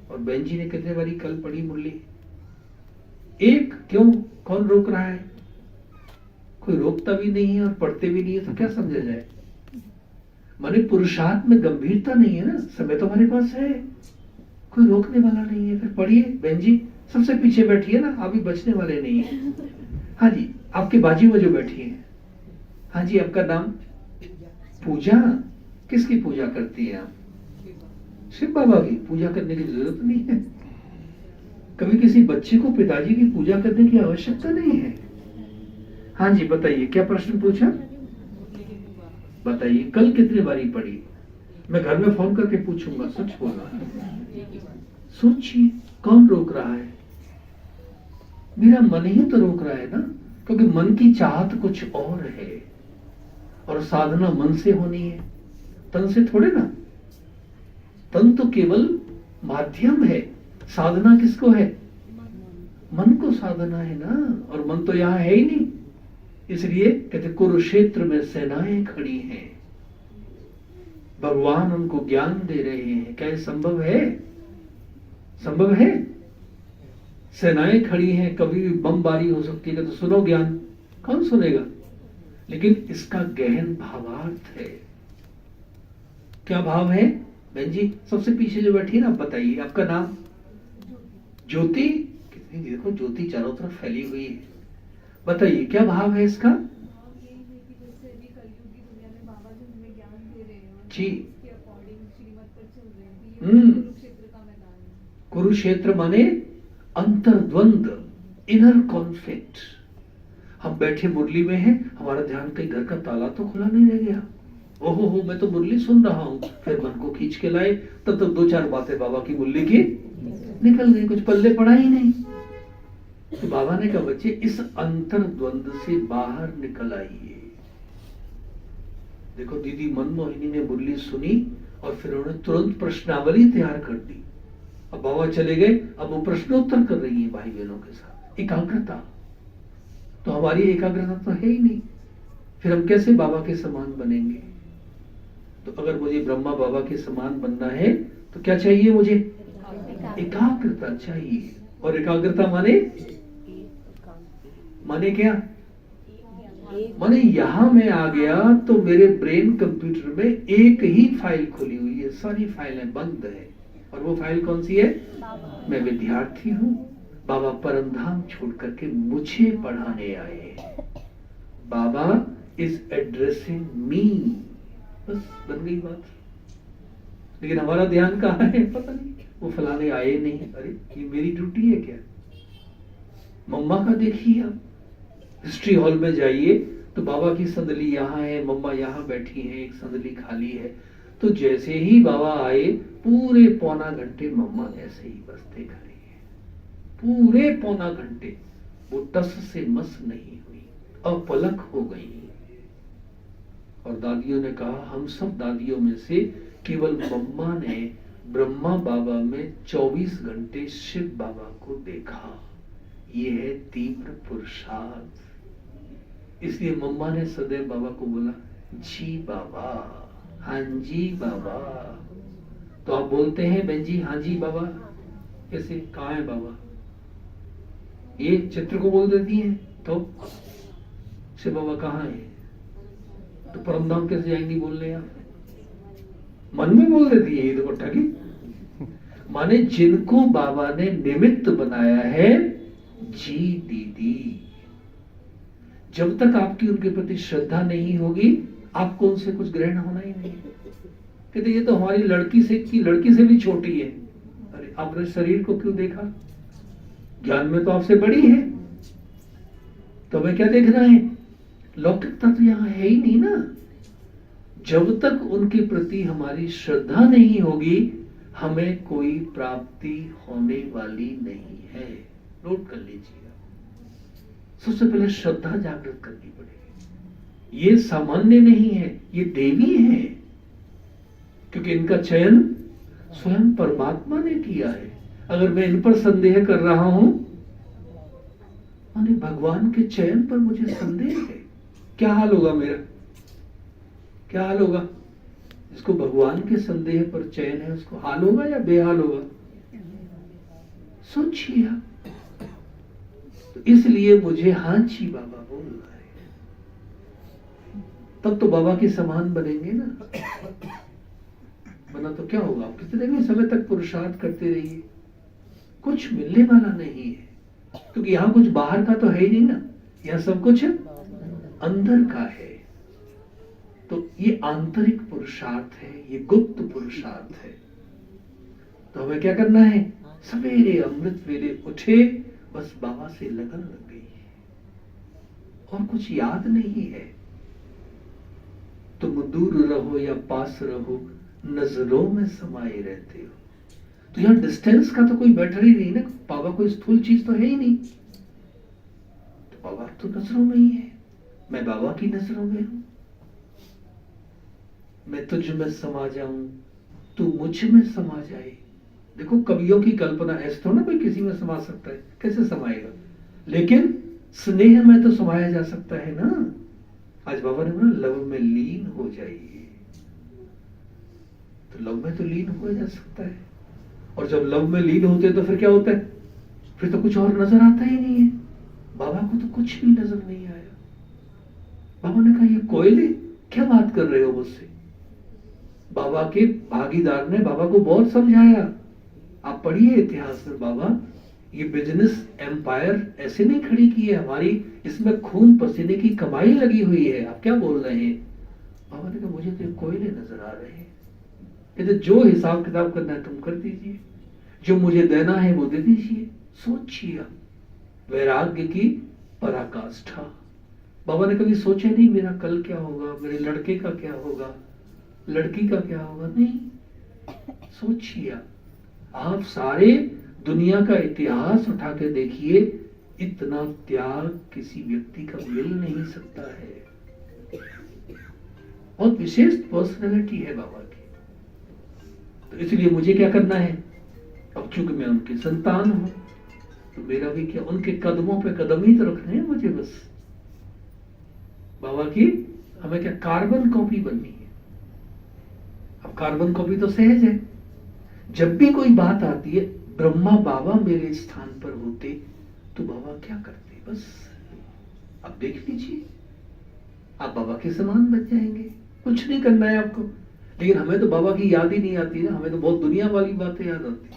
और बहन जी ने कितने बारी कल पढ़ी मुरली? 1। क्यों? कौन रोक रहा है? कोई रोकता भी नहीं है और पढ़ते भी नहीं है, तो क्या समझा जाए? माने पुरुषार्थ में गंभीरता नहीं है ना। समय तो हमारे पास है, कोई रोकने वाला नहीं है। फिर पढ़िए। बहन जी सबसे पीछे बैठी है ना, अभी बचने वाले नहीं है। हाँ जी, आपके बाजू में जो बैठी है, हाँ जी, आपका नाम? पूजा। किसकी पूजा करती है आप? शिव बाबा की। पूजा करने की जरूरत नहीं है। कभी किसी बच्चे को पिताजी की पूजा करने की आवश्यकता नहीं है। हाँ जी, बताइए क्या प्रश्न पूछा? बताइए कल कितनी बारी पढ़ी? मैं घर में फोन करके पूछूंगा, सच बोलना। सोचिए कौन रोक रहा है? मेरा मन ही तो रोक रहा है ना, क्योंकि मन की चाहत कुछ और है, और साधना मन से होनी है, तन से थोड़े ना। तन तो केवल माध्यम है, साधना किसको है? मन को साधना है ना, और मन तो यहाँ है ही नहीं। इसलिए कहते कुरुक्षेत्र में सेनाएं खड़ी हैं, भगवान उनको ज्ञान दे रहे हैं। क्या ये संभव है? संभव है? सेनाएं खड़ी हैं, कभी भी बमबारी हो सकती है, तो सुनो ज्ञान। कौन सुनेगा? लेकिन इसका गहन भावार्थ है। क्या भाव है? बहन जी सबसे पीछे जो बैठी है ना, बताइए आपका नाम? ज्योति। कितनी देखो ज्योति चारों तरफ फैली हुई है। बताइए क्या भाव है इसका? जी, कुरुक्षेत्र माने अंतर्द्वंद, इनर कॉन्फ्लिक्ट। हम बैठे मुरली में हैं, हमारा ध्यान कहीं घर का ताला तो खुला नहीं रह गया। ओहो हो, मैं तो मुरली सुन रहा हूँ, फिर मन को खींच के लाए, तब तक 2-4 बातें बाबा की मुरली की निकल गई, कुछ पल्ले पड़ा ही नहीं। तो बाबा ने कहा बच्चे इस अंतर्द्वंद से बाहर निकल आइए। देखो दीदी मनमोहिनी ने मुरली सुनी और फिर उन्होंने तुरंत प्रश्नावली तैयार कर दी। अब बाबा चले गए, अब वो प्रश्नोत्तर कर रही है भाई बहनों के साथ। एकाग्रता, तो हमारी एकाग्रता तो है ही नहीं, फिर हम कैसे बाबा के समान बनेंगे? तो अगर मुझे ब्रह्मा बाबा के समान बनना है तो क्या चाहिए मुझे? एकाग्रता चाहिए। और एकाग्रता माने क्या? माने यहां मैं आ गया तो मेरे ब्रेन कंप्यूटर में एक ही फाइल खुली हुई है, सारी फाइलें बंद है। और वो फाइल कौन सी है? मैं विद्यार्थी हूँ, बाबा परमधाम छोड़ करके मुझे पढ़ाने आए। बाबा is addressing me. बस बन गई बात। लेकिन हमारा ध्यान कहाँ है पता नहीं, वो फलाने आए नहीं, अरे ये मेरी ड्यूटी है क्या? मम्मा का देखिए, आप हिस्ट्री हॉल में जाइए तो बाबा की संदली यहाँ है, मम्मा यहाँ बैठी है, एक संदली खाली है। तो जैसे ही बाबा आए पूरे पौना घंटे मम्मा ऐसे ही बसते खड़ी है, पूरे पौना घंटे वो टस से मस नहीं हुई, अपलक हो गई। और दादियों ने कहा हम सब दादियों में से केवल मम्मा ने ब्रह्मा बाबा में 24 घंटे शिव बाबा को देखा। ये है तीव्र पुरुषार्थ। इसलिए मम्मा ने सदैव बाबा को बोला जी बाबा, हाँ जी बाबा। तो आप बोलते हैं बहन जी हाँ जी बाबा, कैसे, कहाँ है बाबा? ये चित्र को बोल देती हैं तो शिव बाबा कहाँ है? तो परमधाम कैसे जाएंगी बोलने? आप मन में बोल देती है, ये देखो ठगी। माने जिनको बाबा ने निमित्त बनाया है, जी दीदी, जब तक आपकी उनके प्रति श्रद्धा नहीं होगी आपको उनसे कुछ ग्रहण होना ही नहीं। कहते ये तो हमारी लड़की से भी छोटी है। अरे आपने शरीर को क्यों देखा? ज्ञान में तो आपसे बड़ी है, तो हमें क्या देखना है? लौकिकता तो यहाँ है ही नहीं ना। जब तक उनके प्रति हमारी श्रद्धा नहीं होगी हमें कोई प्राप्ति होने वाली नहीं है। नोट कर लीजिए, सबसे पहले श्रद्धा जागृत करनी पड़ेगी। ये सामान्य नहीं है, ये देवी है, क्योंकि इनका चयन स्वयं परमात्मा ने किया है। अगर मैं इन पर संदेह कर रहा हूं माने भगवान के चयन पर मुझे संदेह है, क्या हाल होगा मेरा? क्या हाल होगा? जिसको भगवान के संदेह पर चयन है उसको हाल होगा या बेहाल होगा? सोचिए। तो इसलिए मुझे हाँ जी बाबा बोलना है, तब तो बाबा के समान बनेंगे ना। वरना तो क्या होगा, आप कितने भी समय तक पुरुषार्थ करते रहिए, कुछ मिलने वाला नहीं है। क्योंकि यहाँ कुछ बाहर का तो है ही नहीं ना, यहाँ सब कुछ अंदर का है। तो ये आंतरिक पुरुषार्थ है, ये गुप्त पुरुषार्थ है। तो हमें क्या करना है? सवेरे अमृत वेले उठे, बस बाबा से लगन लग गई है और कुछ याद नहीं है। तुम दूर रहो या पास रहो, नजरों में समाये रहते हो। तो यहां डिस्टेंस का तो कोई मैटर ही नहीं ना। बाबा कोई स्थूल चीज तो है ही नहीं, तो बाबा तो नजरों में ही है। मैं बाबा की नजरों में हूं। मैं तुझ में समा जाऊं, तू मुझ में समा जाए। देखो कवियों की कल्पना ऐसे तो ना कोई किसी में समा सकता है, कैसे समाएगा? लेकिन स्नेह में तो समाया जा सकता है ना। आज बाबा ने बोला लव में लीन हो जाइए, तो लव में तो लीन हो जा सकता है। और जब लव में लीन होते हैं तो फिर क्या होता है? फिर तो कुछ और नजर आता ही नहीं है। बाबा को तो कुछ भी नजर नहीं आया। बाबा ने कहा ये कोयले क्या बात कर रहे हो मुझसे? बाबा के भागीदार ने बाबा को बहुत समझाया। आप पढ़िए इतिहास में, बाबा ये बिजनेस एम्पायर ऐसे नहीं खड़ी की है हमारी, इसमें खून पसीने की कमाई लगी हुई है। आप क्या बोल रहे हैं? बाबा ने कहा मुझे तो कोयले नजर आ रहे हैं। कहते जो हिसाब किताब करना है तुम कर दीजिए, जो मुझे देना है वो दे दीजिए। सोचिए वैराग्य की पराकाष्ठा। बाबा ने कभी सोचा नहीं मेरा कल क्या होगा, मेरे लड़के का क्या होगा, लड़की का क्या होगा? नहीं। सोचिए आप सारे दुनिया का इतिहास उठा के देखिए, इतना त्याग किसी व्यक्ति का मिल नहीं सकता है। बहुत विशेष पर्सनैलिटी है बाबा की। तो इसलिए मुझे क्या करना है? अब चूंकि मैं उनकी संतान हूं तो मेरा भी क्या, उनके कदमों पे कदम ही तो रखने हैं मुझे। बस बाबा की हमें क्या कार्बन कॉपी बननी है। अब कार्बन कॉपी तो सहज है। जब भी कोई बात आती है, ब्रह्मा बाबा मेरे स्थान पर होते तो बाबा क्या करते? बस अब देख लीजिए, आप बाबा के समान बन जाएंगे। कुछ नहीं करना है आपको। लेकिन हमें तो बाबा की याद ही नहीं आती ना, हमें तो बहुत दुनिया वाली बातें याद आती।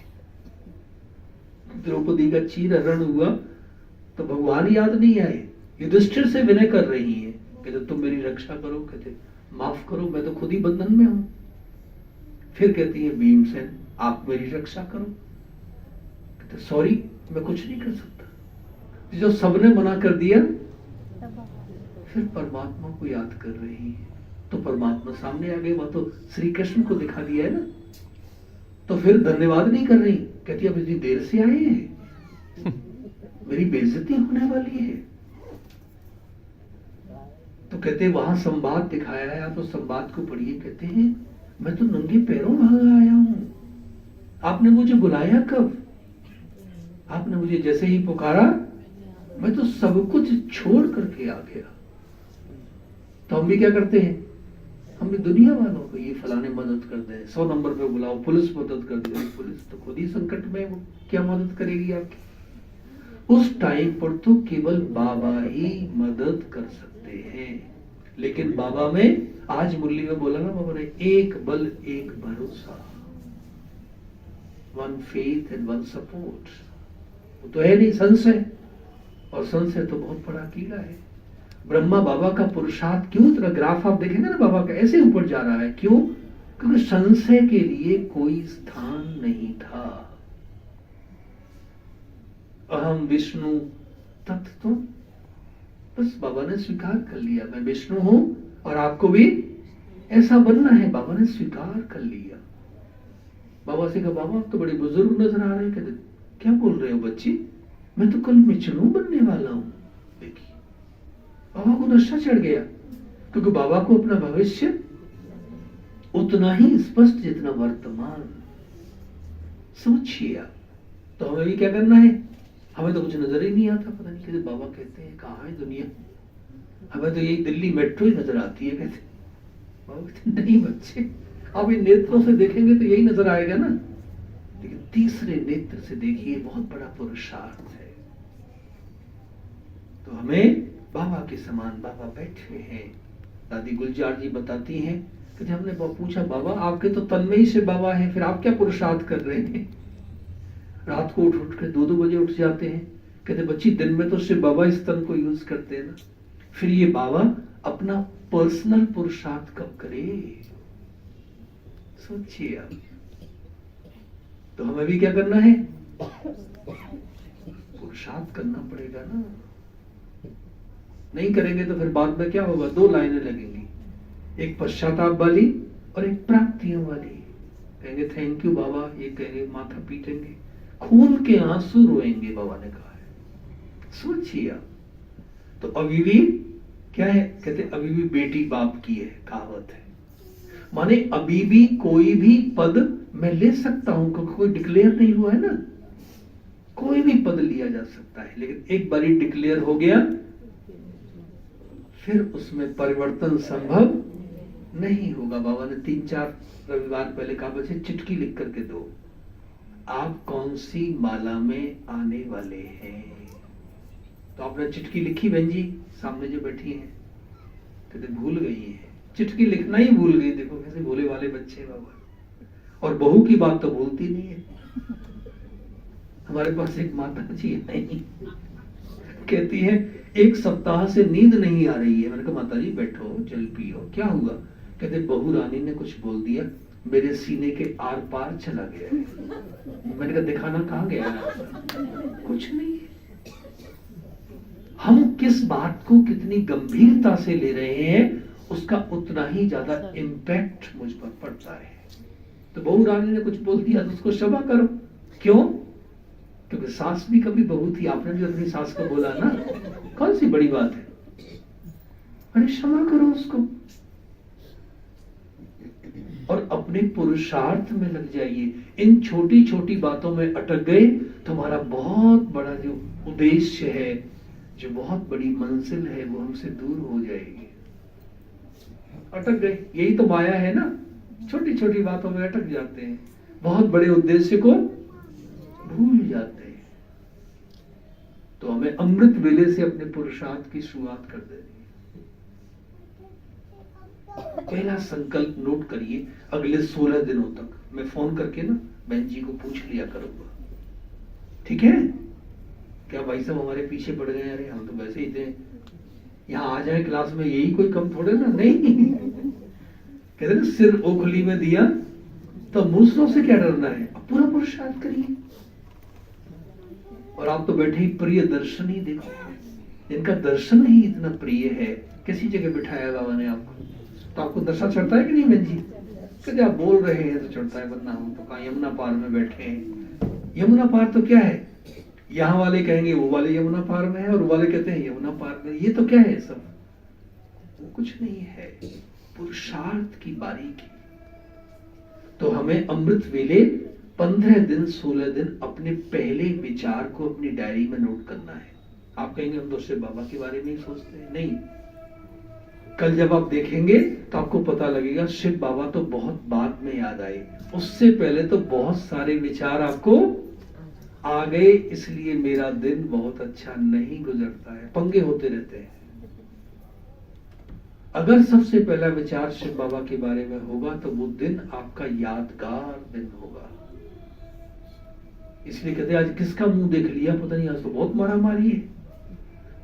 द्रौपदी का चीर हरण हुआ तो भगवान याद नहीं आए, युधिष्ठिर से विनय कर रही है, कहते तुम मेरी रक्षा करो, कहते माफ करो, मैं तो खुद ही बंधन में हूं। फिर कहती है भीमसेन आप मेरी रक्षा करो, कहते सॉरी मैं कुछ नहीं कर सकता। जो सबने मना कर दिया, फिर परमात्मा को याद कर रही है, तो परमात्मा सामने आ गए, वह तो श्री कृष्ण को दिखा दिया है ना। तो फिर धन्यवाद नहीं कर रही, कहती अब इतनी देर से आए हैं, मेरी बेइज्जती होने वाली है। तो कहते वहां संवाद दिखाया है, आप उस संवाद को पढ़िए। कहते हैं मैं तो नंगे पैरों भागा आया हूं, आपने मुझे बुलाया कब? आपने मुझे जैसे ही पुकारा मैं तो सब कुछ छोड़ करके आ गया। तो हम भी क्या करते हैं, हम भी दुनिया वालों को ये फलाने मदद कर दे, 100 नंबर पे बुलाओ, पुलिस मदद कर दे। पुलिस तो खुद ही संकट में, वो क्या मदद करेगी आपकी? उस टाइम पर तो केवल बाबा ही मदद कर सकते हैं। लेकिन बाबा में आज मुरली में बोला ना बाबा ने, एक बल एक भरोसा, one faith and one support. वो तो है नहीं संशय, और संशय तो बहुत बड़ा कीड़ा है। ब्रह्मा बाबा का पुरुषार्थ क्यों, इतना ग्राफ आप देखेंगे ना बाबा का ऐसे ऊपर जा रहा है, क्यों? क्योंकि संशय के लिए कोई स्थान नहीं था। अहम विष्णु तत्व, बस बाबा ने स्वीकार कर लिया, मैं विष्णु हूं और आपको भी ऐसा बनना है। बाबा ने स्वीकार कर लिया। बाबा से कहा बाबा आप तो बड़े बुजुर्ग नजर आ रहे हैं। कहते क्या बोल रहे हो बच्ची, मैं तो कल विष्णु बनने वाला हूं। देखिए बाबा को नशा चढ़ गया, क्योंकि बाबा को अपना भविष्य उतना ही स्पष्ट जितना वर्तमान। सोचिए तो हमें भी क्या करना है, हमें तो कुछ नजर ही नहीं आता, पता नहीं कैसे बाबा कहते हैं कहाँ है दुनिया, हमें तो यही दिल्ली मेट्रो ही नजर आती है। कहते बाबा कहते नहीं बच्चे, आप इन नेत्रों से देखेंगे तो यही नजर आएगा ना, लेकिन तीसरे नेत्र से देखिए, बहुत बड़ा पुरुषार्थ है। तो हमें बाबा के समान बाबा बैठे हैं। दादी गुलजार जी बताती हैं, कहते हमने पूछा बाबा आपके तो तन में ही से बाबा है, फिर आप क्या पुरुषार्थ कर रहे हैं? रात को उठ के 2-2 बजे उठ जाते हैं। कहते बच्ची दिन में तो सिर्फ बाबा इस तन को यूज करते हैं ना, फिर ये बाबा अपना पर्सनल पुरुषार्थ कब करे? सोचिए आप। तो हमें भी क्या करना है, पुरुषार्थ करना पड़ेगा ना। नहीं करेंगे तो फिर बाद में क्या होगा, 2 लाइनें लगेंगी, एक पश्चाताप वाली और एक प्राप्तियों वाली। कहेंगे थैंक यू बाबा, ये कहेंगे माथा पीटेंगे, खून के आंसू रोएंगे, बाबा ने कहा है। सोचिए आप। तो अभी भी क्या है, कहते अभी भी बेटी बाप की है, कहावत है। माने अभी भी कोई भी पद मैं ले सकता हूं, क्योंकि कोई डिक्लेयर नहीं हुआ है ना, कोई भी पद लिया जा सकता है, लेकिन एक बारी डिक्लेयर हो गया फिर उसमें परिवर्तन संभव नहीं होगा। बाबा ने 3-4 रविवार पहले कहा बच्चे चिट्ठी लिख करके दो, आप कौन सी माला में आने वाले हैं? तो आपने चिट्ठी लिखी बहन जी, सामने जो बैठी हैं, कहते भूल गई है, चिट्ठी लिखना ही भूल गई। देखो कैसे भोले वाले बच्चे बाबा। और बहू की बात तो भूलती नहीं है। हमारे पास एक माता जी है, कहती है 1 सप्ताह से नींद नहीं आ रही है। मैंने कहा माता जी बैठो, जल पियो, क्या हुआ? कहते बहू रानी ने कुछ बोल दिया, मेरे सीने के आर पार चला गया। मैंने कहा दिखाना कहाँ गया? कुछ नहीं। हम किस बात को कितनी गंभीरता से ले रहे हैं, उसका उतना ही ज्यादा इम्पैक्ट मुझ पर पड़ता है। तो बहू रानी ने कुछ बोल दिया तो उसको क्षमा करो। क्यों? क्योंकि सास भी कभी बहू थी, आपने भी अपनी सास को बोला ना, कौन सी बड़ी बात है? अरे क्षमा करो उसको और अपने पुरुषार्थ में लग जाइए। इन छोटी छोटी बातों में अटक गए तो हमारा बहुत बड़ा जो उद्देश्य है, जो बहुत बड़ी मंजिल है, वो हमसे दूर हो जाएगी। अटक गए, यही तो माया है ना, छोटी छोटी बातों में अटक जाते हैं, बहुत बड़े उद्देश्य को भूल जाते हैं। तो हमें अमृत वेले से अपने पुरुषार्थ की शुरुआत कर देनी है। पहला संकल्प नोट करिए, अगले 16 दिनों तक मैं फोन करके ना बहन जी को पूछ लिया करूंगा, ठीक है? क्या भाई साहब हमारे पीछे पड़ गए? अरे हम तो वैसे ही थे, यहाँ आ जाए क्लास में यही कोई कम थोड़े ना, नहीं। कहते ना सिर ओखली में दिया तो मूसलों से क्या डरना है, अब पूरा पुरुषार्थ करिए। और आप तो बैठे ही प्रिय दर्शन ही देखो, जिनका दर्शन ही इतना प्रिय है, किसी जगह बिठाया बाबा ने आपको, तो आपको दर्शन चढ़ता है कि नहीं बहन जी? कहते आप बोल रहे हैं तो चढ़ता है, वरना हम तो कहाँ यमुना पार में बैठे हैं। यमुना पार तो क्या है, यहाँ वाले कहेंगे वो वाले यमुना पार में है, और वो वाले कहते हैं यमुना पार में, ये तो क्या है सब, वो कुछ नहीं है, पुरुषार्थ की बारीकी। तो हमें अमृत वेले 15 दिन 16 दिन अपने पहले विचार को अपनी डायरी में नोट करना है। आप कहेंगे हम तो शिव बाबा के बारे में ही सोचते हैं, नहीं। कल जब आप देखेंगे तो आपको पता लगेगा शिव बाबा तो बहुत बाद में याद आए, उससे पहले तो बहुत सारे विचार आपको आ गए, इसलिए मेरा दिन बहुत अच्छा नहीं गुजरता है, पंगे होते रहते हैं। अगर सबसे पहला विचार शिव बाबा के बारे में होगा तो वो दिन आपका यादगार दिन होगा। इसलिए कहते हैं आज किसका मुंह देख लिया पता नहीं, आज तो बहुत मारा मारी है।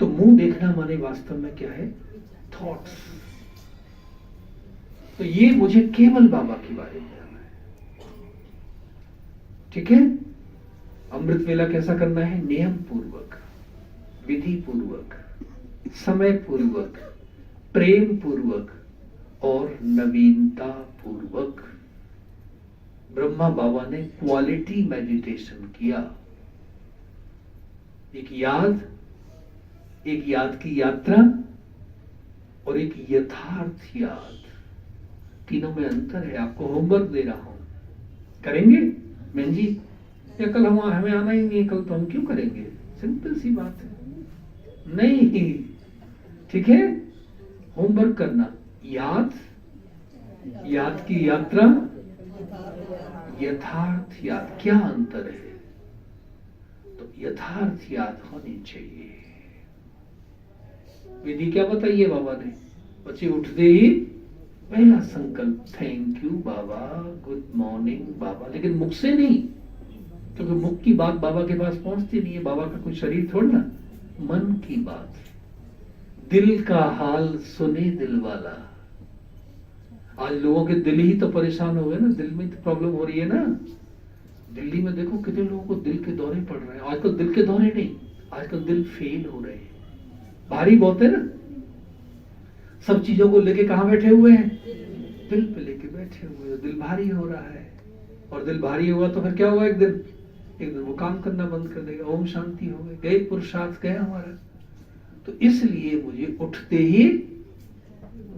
तो मुंह देखना माने वास्तव में क्या है, थॉट्स। तो ये मुझे केवल बाबा के बारे में जानना है, ठीक है। अमृत वेला कैसा करना है, नियम पूर्वक, विधि पूर्वक, समय पूर्वक, प्रेम पूर्वक और नवीनता पूर्वक। ब्रह्मा बाबा ने क्वालिटी मेडिटेशन किया, एक याद की यात्रा और एक यथार्थ याद, तीनों में अंतर है। आपको होमवर्क दे रहा हूं, करेंगे बहन जी? या कल हमें आना ही नहीं है, कल तो हम क्यों करेंगे, सिंपल सी बात है। नहीं, ठीक है, होमवर्क करना, याद की यात्रा, यथार्थ याद, क्या अंतर है? तो यथार्थ याद होनी चाहिए। विधि क्या बताइए बाबा ने, बच्चे उठते ही पहला संकल्प थैंक यू बाबा, गुड मॉर्निंग बाबा, लेकिन मुख से नहीं, क्योंकि मुख की बात बाबा के पास पहुंचती नहीं है, बाबा का कोई शरीर थोड़ा ना, मन की बात, दिल का हाल सुने दिल वाला। आज लोगों के दिल ही तो परेशान हो गए ना, दिल में तो प्रॉब्लम हो रही है ना। दिल्ली में देखो कितने लोगों को दिल के दौरे पड़ रहे हैं। आजकल दिल के दौरे नहीं, आजकल दिल फेल हो रहे हैं, भारी बहुत है ना। सब चीजों को लेके कहां बैठे हुए हैं, दिल पे लेके बैठे हुए हैं, दिल भारी हो रहा है। और दिल भारी होगा तो फिर क्या होगा, एक दिन वो काम करना बंद कर देगा। ओम शांति हो गए, गए पुरुषार्थ गया हमारा। तो इसलिए मुझे उठते ही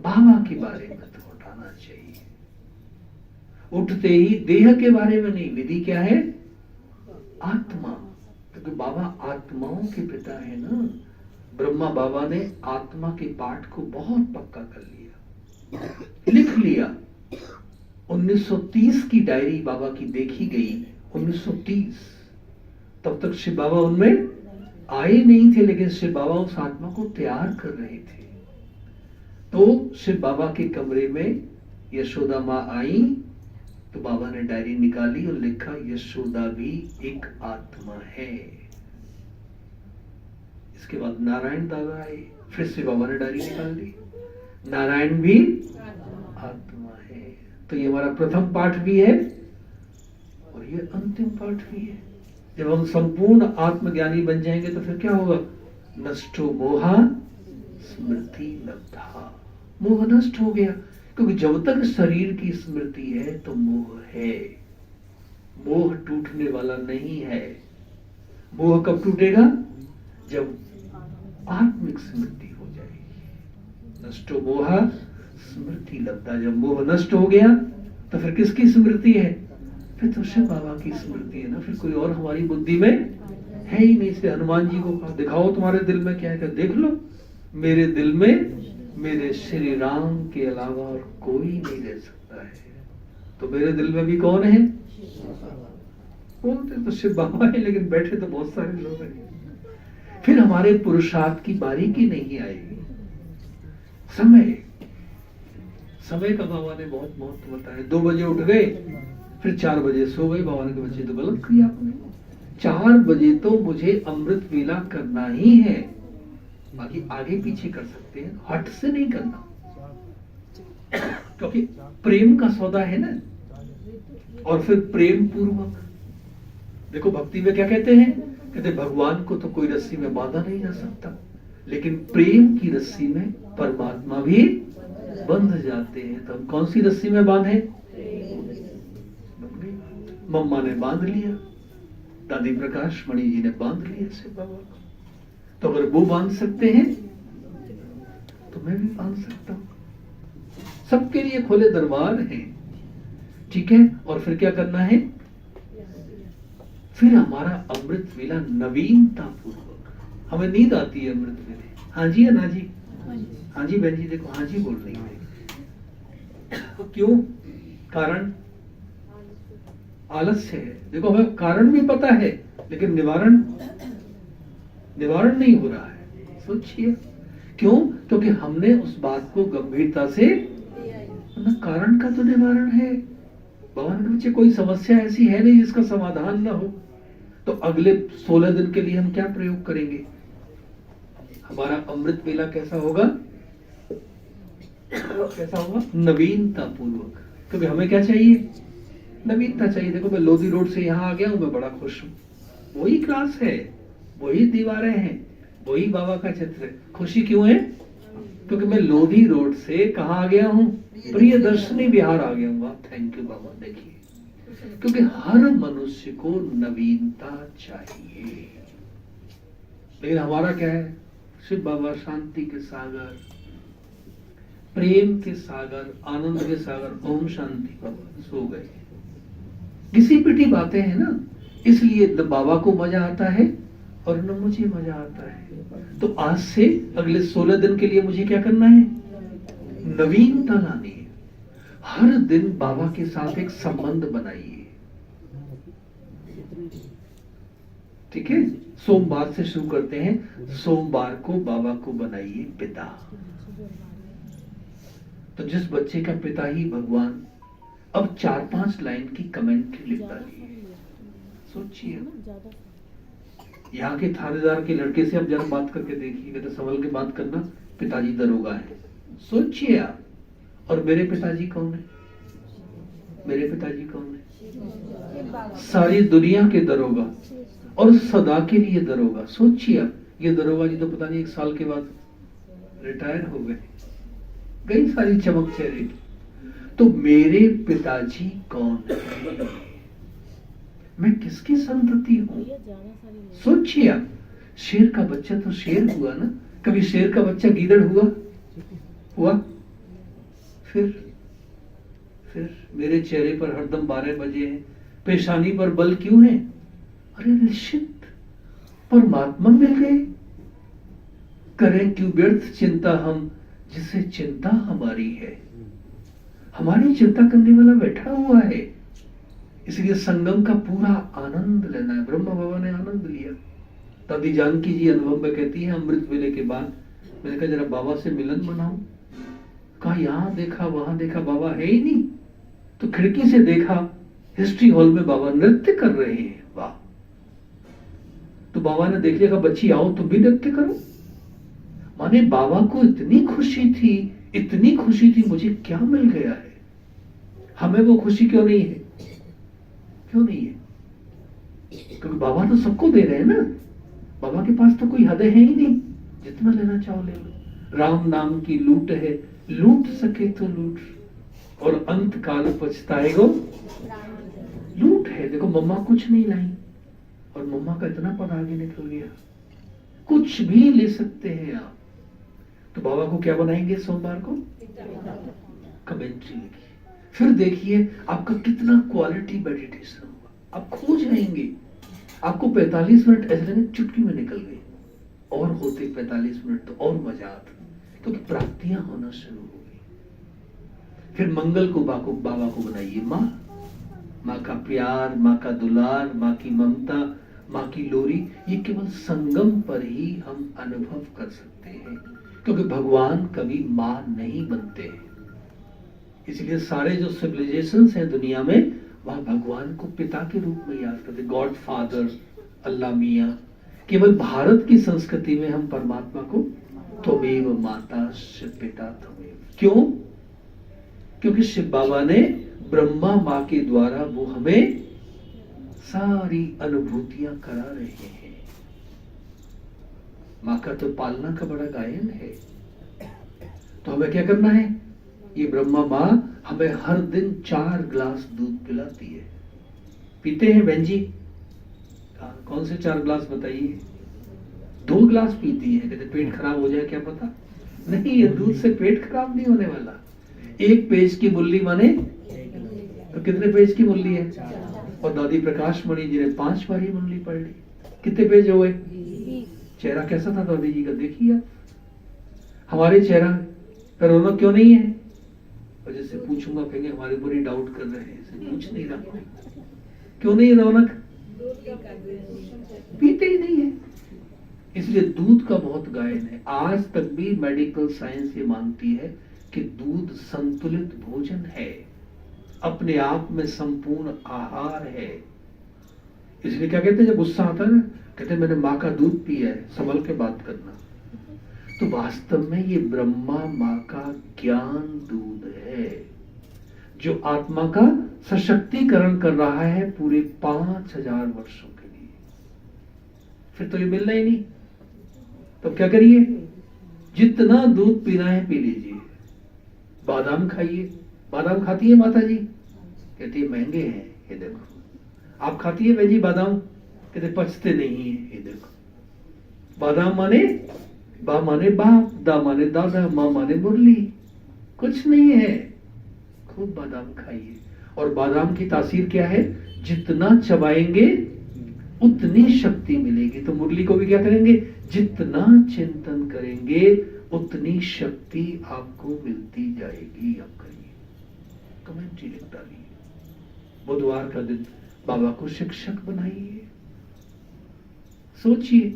बाबा के बारे में थॉट आना चाहिए, उठते ही देह के बारे में नहीं। विधि क्या है, आत्मा, क्योंकि बाबा आत्माओं के पिता है ना। ब्रह्मा बाबा ने आत्मा के पाठ को बहुत पक्का कर लिया, लिख लिया। 1930 की डायरी बाबा की देखी गई, 1930। तब तक शिव बाबा उनमें आए नहीं थे, लेकिन शिव बाबा उस आत्मा को तैयार कर रहे थे। तो शिव बाबा के कमरे में यशोदा माँ आई, तो बाबा ने डायरी निकाली और लिखा यशोदा भी एक आत्मा है। इसके बाद नारायण दादा आए, फिर से बाबा ने डायरी निकाल दी, नारायण भी आत्मा है। तो ये हमारा प्रथम पाठ भी है और ये अंतिम पाठ भी है। जब हम संपूर्ण आत्मज्ञानी बन जाएंगे तो फिर क्या होगा, नष्टो मोहा स्मृति लब्धा। मोह नष्ट हो गया, क्योंकि जब तक शरीर की स्मृति है तो मोह है, मोह टूटने वाला नहीं है। मोह कब टूटेगा, जब आत्मिक स्मृति हो जाएगी। नष्टो मोहा स्मृति लब्धा, जब मोह नष्ट हो गया तो फिर किसकी स्मृति है, फिर तो शिव बाबा की स्मृति है ना। फिर कोई और हमारी बुद्धि में है ही नहीं। इसलिए हनुमान जी को कहा दिखाओ तुम्हारे दिल में क्या है, देख लो मेरे दिल में मेरे श्री राम के अलावा और कोई नहीं रह सकता है। तो मेरे दिल में भी कौन है, बोलते तो शिव बाबा है, लेकिन बैठे तो बहुत सारे लोग हैं। फिर हमारे पुरुषार्थ की बारीकी नहीं आएगी। समय का बाबा ने बहुत महत्व बताया। 2 बजे उठ गए, फिर 4 बजे सो गए। बाबा ने कहा बच्चे तो गलत किया आपने, 4 बजे तो मुझे अमृत वेला करना ही है। बाकी आगे पीछे कर सकते हैं, हट से नहीं करना, क्योंकि प्रेम का सौदा है ना। और फिर प्रेम पूर्वक देखो, भक्ति में क्या कहते हैं, कहते भगवान को तो कोई रस्सी में बांधा नहीं जा सकता, लेकिन प्रेम की रस्सी में परमात्मा भी बंध जाते हैं। तो हम कौन सी रस्सी में बांधे? मम्मा ने बांध लिया, दादी प्रकाश मणि जी ने बांध लिया शिव बाबा को। तो अगर वो बांध सकते हैं तो मैं भी बांध सकता हूं। सबके लिए खुले दरबार हैं, ठीक है। और फिर क्या करना है? फिर हमारा अमृत वेला नवीनता पूर्वक, हमें नींद आती है अमृत वेले। हाँ जी, ना जी, हाँ जी बहन जी, देखो हाँ जी बोल रही है। क्यों? कारण आलस्य है। देखो हमें कारण भी पता है, लेकिन निवारण नहीं हो रहा है। सोचिए क्यों? क्योंकि हमने उस बात को गंभीरता से, कारण का तो निवारण है। भगवान के बच्चे, कोई समस्या ऐसी है नहीं जिसका समाधान ना हो। तो अगले 16 दिन के लिए हम क्या प्रयोग करेंगे? हमारा अमृत वेला कैसा होगा? कैसा होगा? नवीनता पूर्वक। क्योंकि हमें क्या चाहिए? नवीनता चाहिए। देखो मैं लोधी रोड से यहाँ आ गया हूँ, मैं बड़ा खुश हूँ। वही क्लास है, वही दीवारें हैं, वही बाबा का चित्र है। खुशी क्यों है? क्योंकि मैं लोधी रोड से कहाँ आ गया हूँ? प्रियदर्शनी विहार आ गया हूँ। थैंक यू बाबा। देखिए, क्योंकि हर मनुष्य को नवीनता चाहिए, लेकिन हमारा क्या है? शिव बाबा शांति के सागर, प्रेम के सागर, आनंद के सागर, ओम शांति बाबा सो गए। घिसी पिटी बातें हैं ना, इसलिए न बाबा को मजा आता है और न मुझे मजा आता है। तो आज से अगले 16 दिन के लिए मुझे क्या करना है? नवीनता लानी है। हर दिन बाबा के साथ एक संबंध बनाइए, ठीक है। सोमवार से शुरू करते हैं। सोमवार को बाबा को बनाइए पिता। तो जिस बच्चे का पिता ही भगवान, अब 4-5 लाइन की कमेंट्री लिख डालिए। सोचिए, यहाँ के थानेदार के लड़के से अब जरा बात करके देखिए, कहते संभल के बात करना, पिताजी दरोगा है। सोचिए आप, और मेरे पिताजी कौन है? मेरे पिताजी कौन है? सारी दुनिया के दरोगा और सदा के लिए दरोगा। सोचिए आप, ये दरोगा जी तो पता नहीं 1 साल के बाद रिटायर हो गए, गई सारी चमक चेहरे की। तो मेरे पिताजी कौन है? मैं किसकी संतति हूं? सोचिए आप, शेर का बच्चा तो शेर हुआ ना, कभी शेर का बच्चा गीदड़ हुआ? फिर मेरे चेहरे पर हरदम 12 बजे हैं, पेशानी पर बल क्यों है? अरे निश्चित परमात्मा मिल गए। करें क्यों व्यर्थ चिंता हम, जिससे चिंता हमारी है। हमारी चिंता करने वाला बैठा हुआ है, इसलिए संगम का पूरा आनंद लेना है। ब्रह्मा बाबा ने आनंद लिया। दादी जानकी जी अनुभव में कहती है, अमृत वेले के बाद मैंने कहा जरा बाबा से मिलन बनाऊं। कहा यहाँ देखा वहां देखा, बाबा है ही नहीं। तो खिड़की से देखा, हिस्ट्री हॉल में बाबा नृत्य कर रहे हैं। वाह! तो बाबा ने देख लिया, कहा बच्ची आओ तुम भी नृत्य करो। माने बाबा को इतनी खुशी थी, मुझे क्या मिल गया है? हमें वो खुशी क्यों नहीं है? क्यों नहीं है? क्योंकि बाबा तो सबको दे रहे हैं ना। बाबा के पास तो कोई हद है ही नहीं, जितना लेना चाहो ले लो। राम नाम की लूट है, लूट सके तो लूट, और अंत काल पछताएगो लूट है। देखो मम्मा कुछ नहीं लाई, और मम्मा का इतना पद आगे निकल गया। कुछ भी ले सकते हैं आप। तो बाबा को क्या बनाएंगे सोमवार को? कमेंट्री लिखिए। फिर देखिए आपका कितना क्वालिटी मेडिटेशन होगा। आप खोज रहेंगे, आपको 45 मिनट ऐसे लगेंगे चुटकी में निकल गए, और होते 45 मिनट तो और मजा आता, क्योंकि प्राप्तियां होना शुरू हो गई। फिर मंगल को बाबा को बनाइए माँ का प्यार, माँ का दुलार, माँ की ममता, माँ की लोरी। ये केवल संगम पर ही हम अनुभव कर सकते हैं, क्योंकि भगवान कभी माँ नहीं बनते हैं। इसलिए सारे जो सिविलाइजेशंस हैं दुनिया में, वह भगवान को पिता के रूप में याद करते, गॉड फादर, अल्लाह मियाँ। केवल भारत की संस्कृति में हम परमात्मा को त्वमेव माताश्च पिता त्वमेव। क्यों? क्योंकि शिव बाबा ने ब्रह्मा माँ के द्वारा वो हमें सारी अनुभूतियां करा रहे हैं। माँ का तो पालना का बड़ा गायन है। तो हमें क्या करना है? ये ब्रह्मा माँ हमें हर दिन 4 ग्लास दूध पिलाती है। पीते हैं बहन जी? कौन से 4 ग्लास बताइए? 2 ग्लास पीती है। कहते पेट खराब हो जाए क्या पता? नहीं, ये दूध से पेट खराब नहीं होने वाला। 1 पेज की मुरली माने तो कितने पेज की मुरली है? और दादी प्रकाश मणि जी ने 5 बार ही मुरली पढ़ ली। कितने पेज हो गए? चेहरा कैसा था दादी जी का? देखिए आप, हमारे चेहरा पर रौनक क्यों नहीं है? और जैसे पूछूंगा कहेंगे हमारे बुरी डाउट कर रहे हैं, ऐसे पूछ नहीं रहा। क्यों नहीं है रौनक? पीते ही नहीं है। इसलिए दूध का बहुत गायन है। आज तक भी मेडिकल साइंस ये मानती है कि दूध संतुलित भोजन है, अपने आप में संपूर्ण आहार है। इसलिए क्या कहते हैं जब गुस्सा आता है ना, कहते हैं मैंने माँ का दूध पिया है, संभल के बात करना। तो वास्तव में ये ब्रह्मा माँ का ज्ञान दूध है जो आत्मा का सशक्तिकरण कर रहा है पूरे 5000 वर्षों के लिए। फिर तो ये मिलना ही नहीं। तो क्या करिए? जितना दूध पीना है पी लीजिए। बादाम खाइए। बादाम खाती है माता जी? कहती है महंगे हैं, ये देखो। आप खाती है बहन जी बादाम? कहते पचते नहीं है, ये देखो। बादाम माने बा माने बाप, दा माने दादा, माँ माने मुरली। कुछ नहीं है। खूब बादाम खाइए। और बादाम की तासीर क्या है? जितना चबाएंगे उतनी शक्ति मिलेगी। तो मुरली को भी क्या करेंगे? जितना चिंतन करेंगे उतनी शक्ति आपको मिलती जाएगी। आप करिए, कमेंट्री लिख डालिए। बुधवार का दिन बाबा को शिक्षक बनाइए। सोचिए,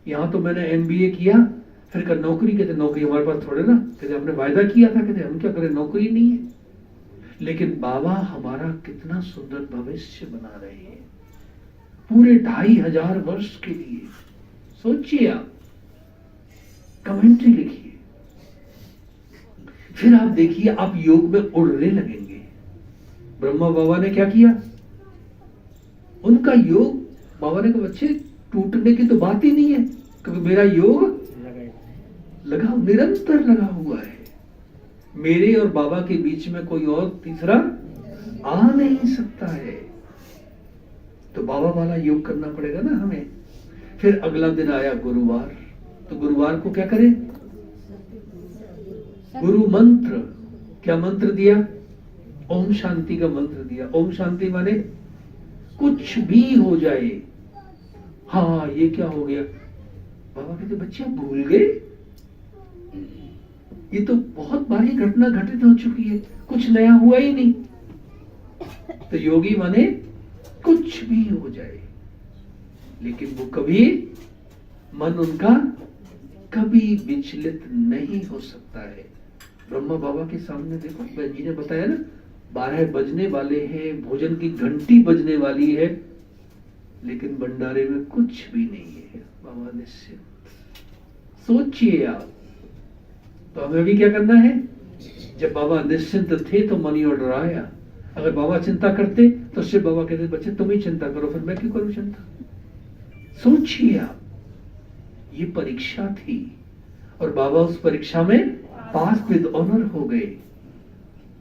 यहां तो मैंने MBA किया, फिर कर नौकरी। कहते नौकरी हमारे पास थोड़े ना। कहते हमने वायदा किया था, कहते हम क्या करें, नौकरी नहीं है। लेकिन बाबा हमारा कितना सुंदर भविष्य बना रहे हैं पूरे 2500 वर्ष के लिए। सोचिए आप, कमेंट्री लिखिए। फिर आप देखिए, आप योग में उड़ने लगेंगे। ब्रह्मा बाबा ने क्या किया? उनका योग, बाबा ने कहा बच्चे टूटने की तो बात ही नहीं है, क्योंकि मेरा योग लगा, निरंतर लगा हुआ है। मेरे और बाबा के बीच में कोई और तीसरा आ नहीं सकता है। तो बाबा वाला योग करना पड़ेगा ना हमें। फिर अगला दिन आया गुरुवार। तो गुरुवार को क्या करें? गुरु मंत्र। क्या मंत्र दिया? ओम शांति का मंत्र दिया। ओम शांति माने कुछ भी हो जाए। हाँ, ये क्या हो गया? बाबा कहते बच्चे आप भूल गए, ये तो बहुत भारी घटना घटित हो चुकी है, कुछ नया हुआ ही नहीं। तो योगी माने कुछ भी हो जाए, लेकिन वो कभी, मन उनका कभी विचलित नहीं हो सकता है। ब्रह्मा बाबा के सामने देखो, बहन जी ने बताया ना 12 बजने वाले हैं, भोजन की घंटी बजने वाली है, लेकिन भंडारे में कुछ भी नहीं है। बाबा निश्चिंत। सोचिए आप। तो हमें भी क्या करना है? जब बाबा निश्चिंत थे तो मनी ऑर्डर आया। अगर बाबा चिंता करते तो शिव बाबा कहते बच्चे तुम ही चिंता करो, फिर मैं क्यों करूं चिंता? सोचिए आप, ये परीक्षा थी और बाबा उस परीक्षा में पास विद ऑनर हो गए।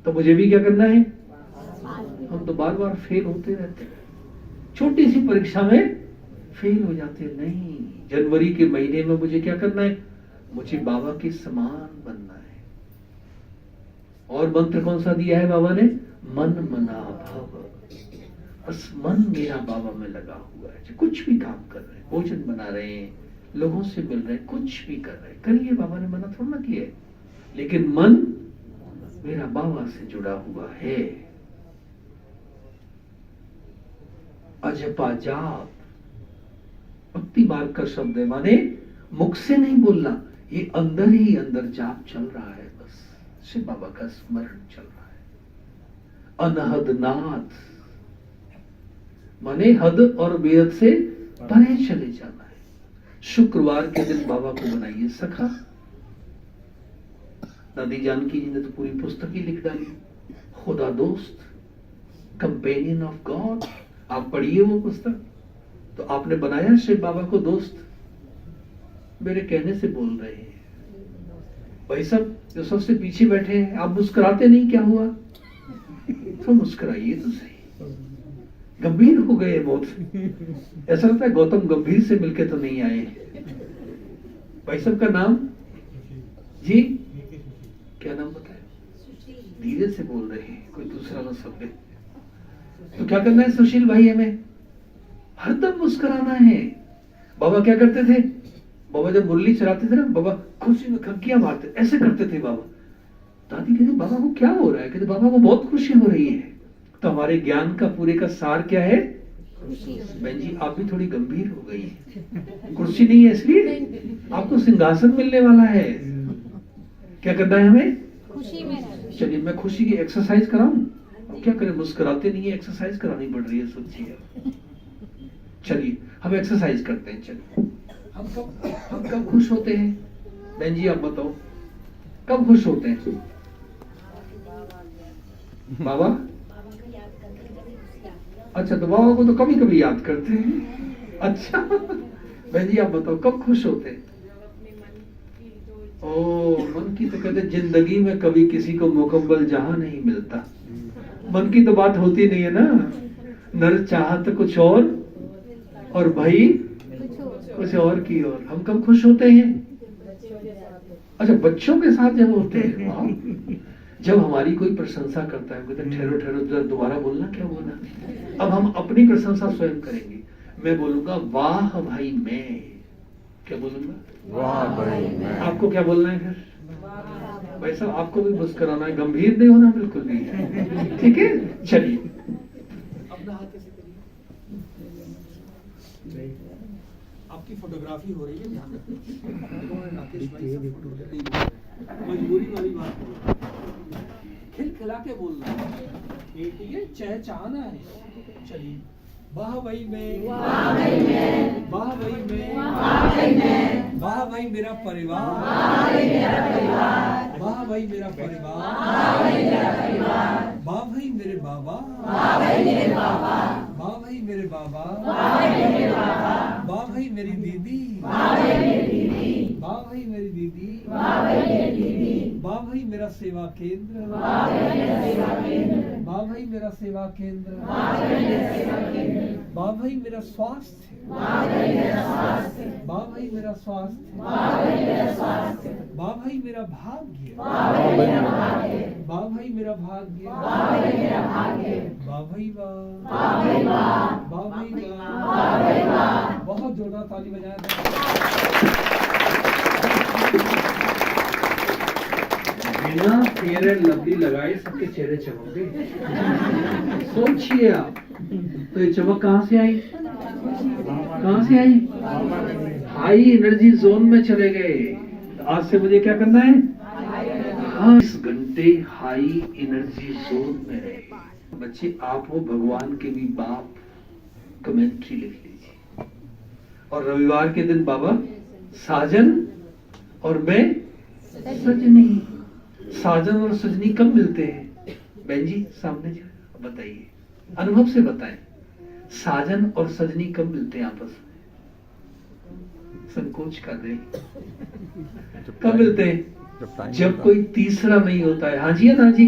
तो मुझे भी क्या करना है? हम तो बार बार फेल होते रहते हैं, छोटी सी परीक्षा में फेल हो जाते हैं। नहीं, जनवरी के महीने में मुझे क्या करना है? मुझे बाबा के समान बनना है। और मंत्र कौन सा दिया है बाबा ने? मन मना भव। बस मन मेरा बाबा में लगा हुआ है। कुछ भी काम कर रहे हैं, भोजन बना रहे हैं, लोगों से मिल रहे हैं, कुछ भी कर रहे हैं, करिए। बाबा ने मना थोड़ा ना किया है, लेकिन मन मेरा बाबा से जुड़ा हुआ है। अजपा जाप भक्ति मार्ग का शब्द है, माने मुख से नहीं बोलना, ये अंदर ही अंदर जाप चल रहा है। बस शिव बाबा का स्मरण चल रहा है। अनहद नाथ माने हद और बेहद से परे चले जाना है। शुक्रवार के दिन बाबा को बनाइए सखा, दादी जानकी जी ने तो पूरी पुस्तक ही लिख डाली, खुदा दोस्त, कंपेनियन ऑफ गॉड। आप पढ़िए वो पुस्तक। तो आपने बनाया शिव बाबा को दोस्त, मेरे कहने से बोल रहे हैं। भाई साहब जो सबसे पीछे बैठे हैं, आप मुस्कुराते नहीं, क्या हुआ? तो मुस्कुराइए तो सही। गंभीर हो गए बहुत, ऐसा लगता है गौतम गंभीर से मिलके तो नहीं आए। भाई साहब का नाम जी क्या नाम बताए? धीरे से बोल रहे हैं, कोई दूसरा ना समझे। तो क्या करना है सुशील भाई, हमें हरदम मुस्कुराना है। बाबा क्या करते थे? बाबा जब मुरली चलाते थे ना, बाबा खुशी में खमकियां मारते, ऐसे करते थे बाबा। दादी कहते बाबा को क्या हो रहा है? कहते बाबा को बहुत खुशी हो रही है। तो हमारे ज्ञान का पूरे का सार क्या है? बहन जी आप भी थोड़ी गंभीर हो गई है। कुर्सी नहीं है इसलिए आपको सिंहासन मिलने वाला है। क्या करना है हमें? खुशी में रहना। चलिए मैं खुशी की एक्सरसाइज कराऊं। अब क्या करें, मुस्कुराते नहीं है, एक्सरसाइज करानी पड़ रही है, सोचिए। चलिए हम एक्सरसाइज करते हैं। चलिए हम कब खुश होते हैं? बहन जी आप बताओ, कब खुश होते हैं? बाबा? अच्छा तो बाबा को तो कभी कभी याद करते हैं। अच्छा बहन जी आप बताओ कब खुश होते हैं? ओ मन की तो कहते जिंदगी में कभी किसी को मुकम्मल जहां नहीं मिलता। मन की तो बात होती नहीं है ना। नर चाहत कुछ और भाई कुछ और की और। हम कब खुश होते हैं? अच्छा बच्चों के साथ जब होते हैं, वाह। जब हमारी कोई प्रशंसा करता है, कहते ठहरो ठहरो जरा दोबारा बोलना, क्या बोलना। अब हम अपनी प्रशंसा स्वयं करेंगे। मैं बोलूंगा वाह भाई मैं। क्या बोलूंगा? वाह भाई मैं। आपको क्या बोलना है फिर? भाई साहब आपको भी मुस्कुराना है, गंभीर नहीं होना बिल्कुल नहीं। ठीक है चलिए अपना हाथ कैसे करिए। आपकी फोटोग्राफी हो रही है, ध्यान रखना। राकेश भाई मजबूरी वाली बात नहीं, खिलखिला के बोलना है, ठीक है, चहचहाना है। चलिए वाह भाई मैं, वाह भाई मैं, वाह भाई मैं, वाह भाई मैं, वाह भाई मेरा परिवार, वाह भाई मेरा परिवार, वाह भाई मेरा परिवार, वाह भाई मेरा परिवार, वाह भाई मेरे बाबा, वाह भाई मेरे बाबा, वाह भाई मेरे बाबा, वाह भाई मेरे बाबा, वाह भाई मेरी दीदी, वाह भाई मेरी दीदी, वाह भाई मेरी दीदी, वाह भाई मेरी दीदी, वाह भाई मेरा सेवा केंद्र, वाह भाई मेरा सेवा केंद्र, वाह भाई मेरा सेवा केंद्र, वाह भाई मेरा सेवा केंद्र, वाह भाई मेरा स्वास्थ्य, वाह भाई मेरा स्वास्थ्य, वाह भाई मेरा स्वास्थ्य, वाह भाई मेरा स्वास्थ्य, वाह भाई मेरा भाग्य, वाह भाई मेरा भाग्य, वाह भाई मेरा भाग्य, वाह भाई मेरा भाग्य, वाह भाई वाह, वाह भाई वाह, वाह भाई वाह, वाह भाई वाह। बहुत जोरदार ताली बजाएं। बिना फेयर एंड लवली लगाए सबके चेहरे चमक गए। सोचिए आप, तो ये चमक कहां से आई? कहां से आई? हाई एनर्जी जोन में चले गए। आज से मुझे क्या करना है? हाँ 20 घंटे हाई एनर्जी जोन में रहे। बच्चे आप हो भगवान के भी बाप, कमेंट्री लिख लीजिए। और रविवार के दिन बाबा साजन और मैं सजनी। साजन और सजनी कब मिलते हैं? बहन जी सामने बताइए, अनुभव से बताएं। साजन और सजनी कब मिलते हैं आपस में? संकोच कर रहे कब मिलते हैं? जब कोई तीसरा नहीं होता है। हाँ जी है ना जी,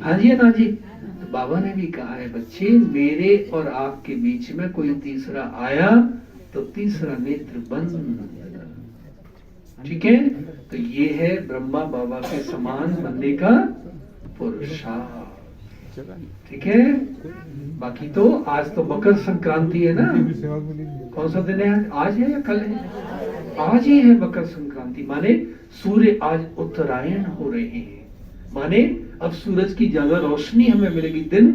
हाँ जी है ना जी। तो बाबा ने भी कहा है बच्चे मेरे और आपके बीच में कोई तीसरा आया तो तीसरा नेत्र बंद। ठीक है, तो ये है ब्रह्मा बाबा के समान बनने का पुरुषार्थ। ठीक है, बाकी तो आज तो मकर संक्रांति है ना। कौन सा दिन है? आज है या कल है? आज ही है मकर संक्रांति। माने सूर्य आज उत्तरायण हो रहे हैं। माने अब सूरज की ज्यादा रोशनी हमें मिलेगी, दिन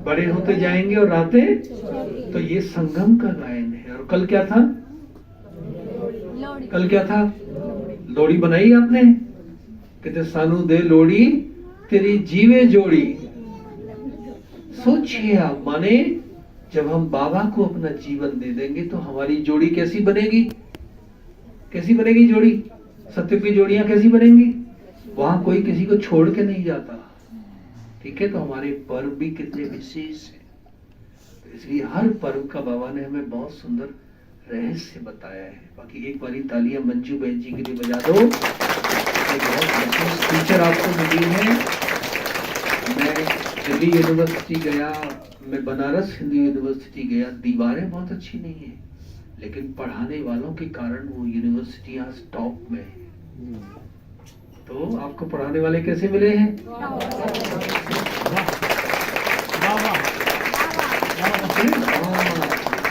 बड़े होते जाएंगे और रातें। तो ये संगम का गायन है। और कल क्या था? कल क्या था? लोड़ी बनाई आपने? कहते सानू दे लोड़ी तेरी जीवे जोड़ी। सोचिए आप, माने जब हम बाबा को अपना जीवन दे देंगे तो हमारी जोड़ी कैसी बनेगी? कैसी बनेगी जोड़ी? सत्य की जोड़ियां कैसी बनेंगी? वहां कोई किसी को छोड़ के नहीं जाता। ठीक है, तो हमारे पर्व भी कितने विशेष हैं, तो इसलिए हर पर्व का बाबा ने हमें बहुत सुंदर रहस्य बताया है। बाकी एक बारी तालियां मंजू बहन जी के लिए बजा दो। बहुत विशेष टीचर आपको मिली है। मैं दिल्ली यूनिवर्सिटी गया, मैं बनारस हिंदू यूनिवर्सिटी गया, दीवारें बहुत अच्छी नहीं है, लेकिन पढ़ाने वालों के कारण वो यूनिवर्सिटी आज टॉप में है। तो आपको पढ़ाने वाले कैसे मिले हैं?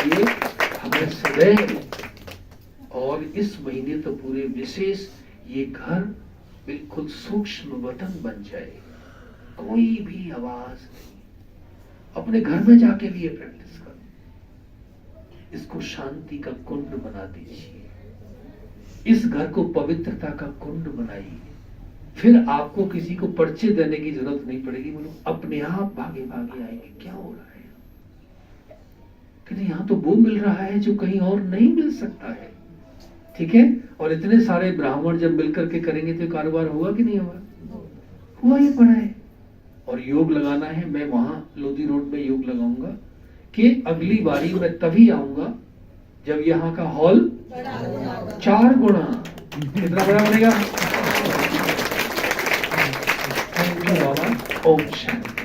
ये हमें सदैव, और इस महीने तो पूरे विशेष ये घर बिल्कुल सूक्ष्म वतन बन जाए, कोई भी आवाज नहीं। अपने घर में जाके भी ये प्रैक्टिस करो, इसको शांति का कुंड बना दीजिए, इस घर को पवित्रता का कुंड बनाइए। फिर आपको किसी को पर्चे देने की जरूरत नहीं पड़ेगी, बोलो अपने आप भागे भागे आएंगे क्या हो रहा है। क्योंकि यहाँ तो वो मिल रहा है जो कहीं और नहीं मिल सकता है। ठीक है, और इतने सारे ब्राह्मण जब मिलकर के करेंगे तो कारोबार होगा कि नहीं होगा? हुआ ही पड़ा है। और योग लगाना है, मैं वहां लोधी रोड में योग लगाऊंगा कि अगली बारी मैं तभी आऊंगा जब यहाँ का हॉल 4 गुना। कितना बड़ा बनेगा? थैंक यू बाबा। ओम शांति।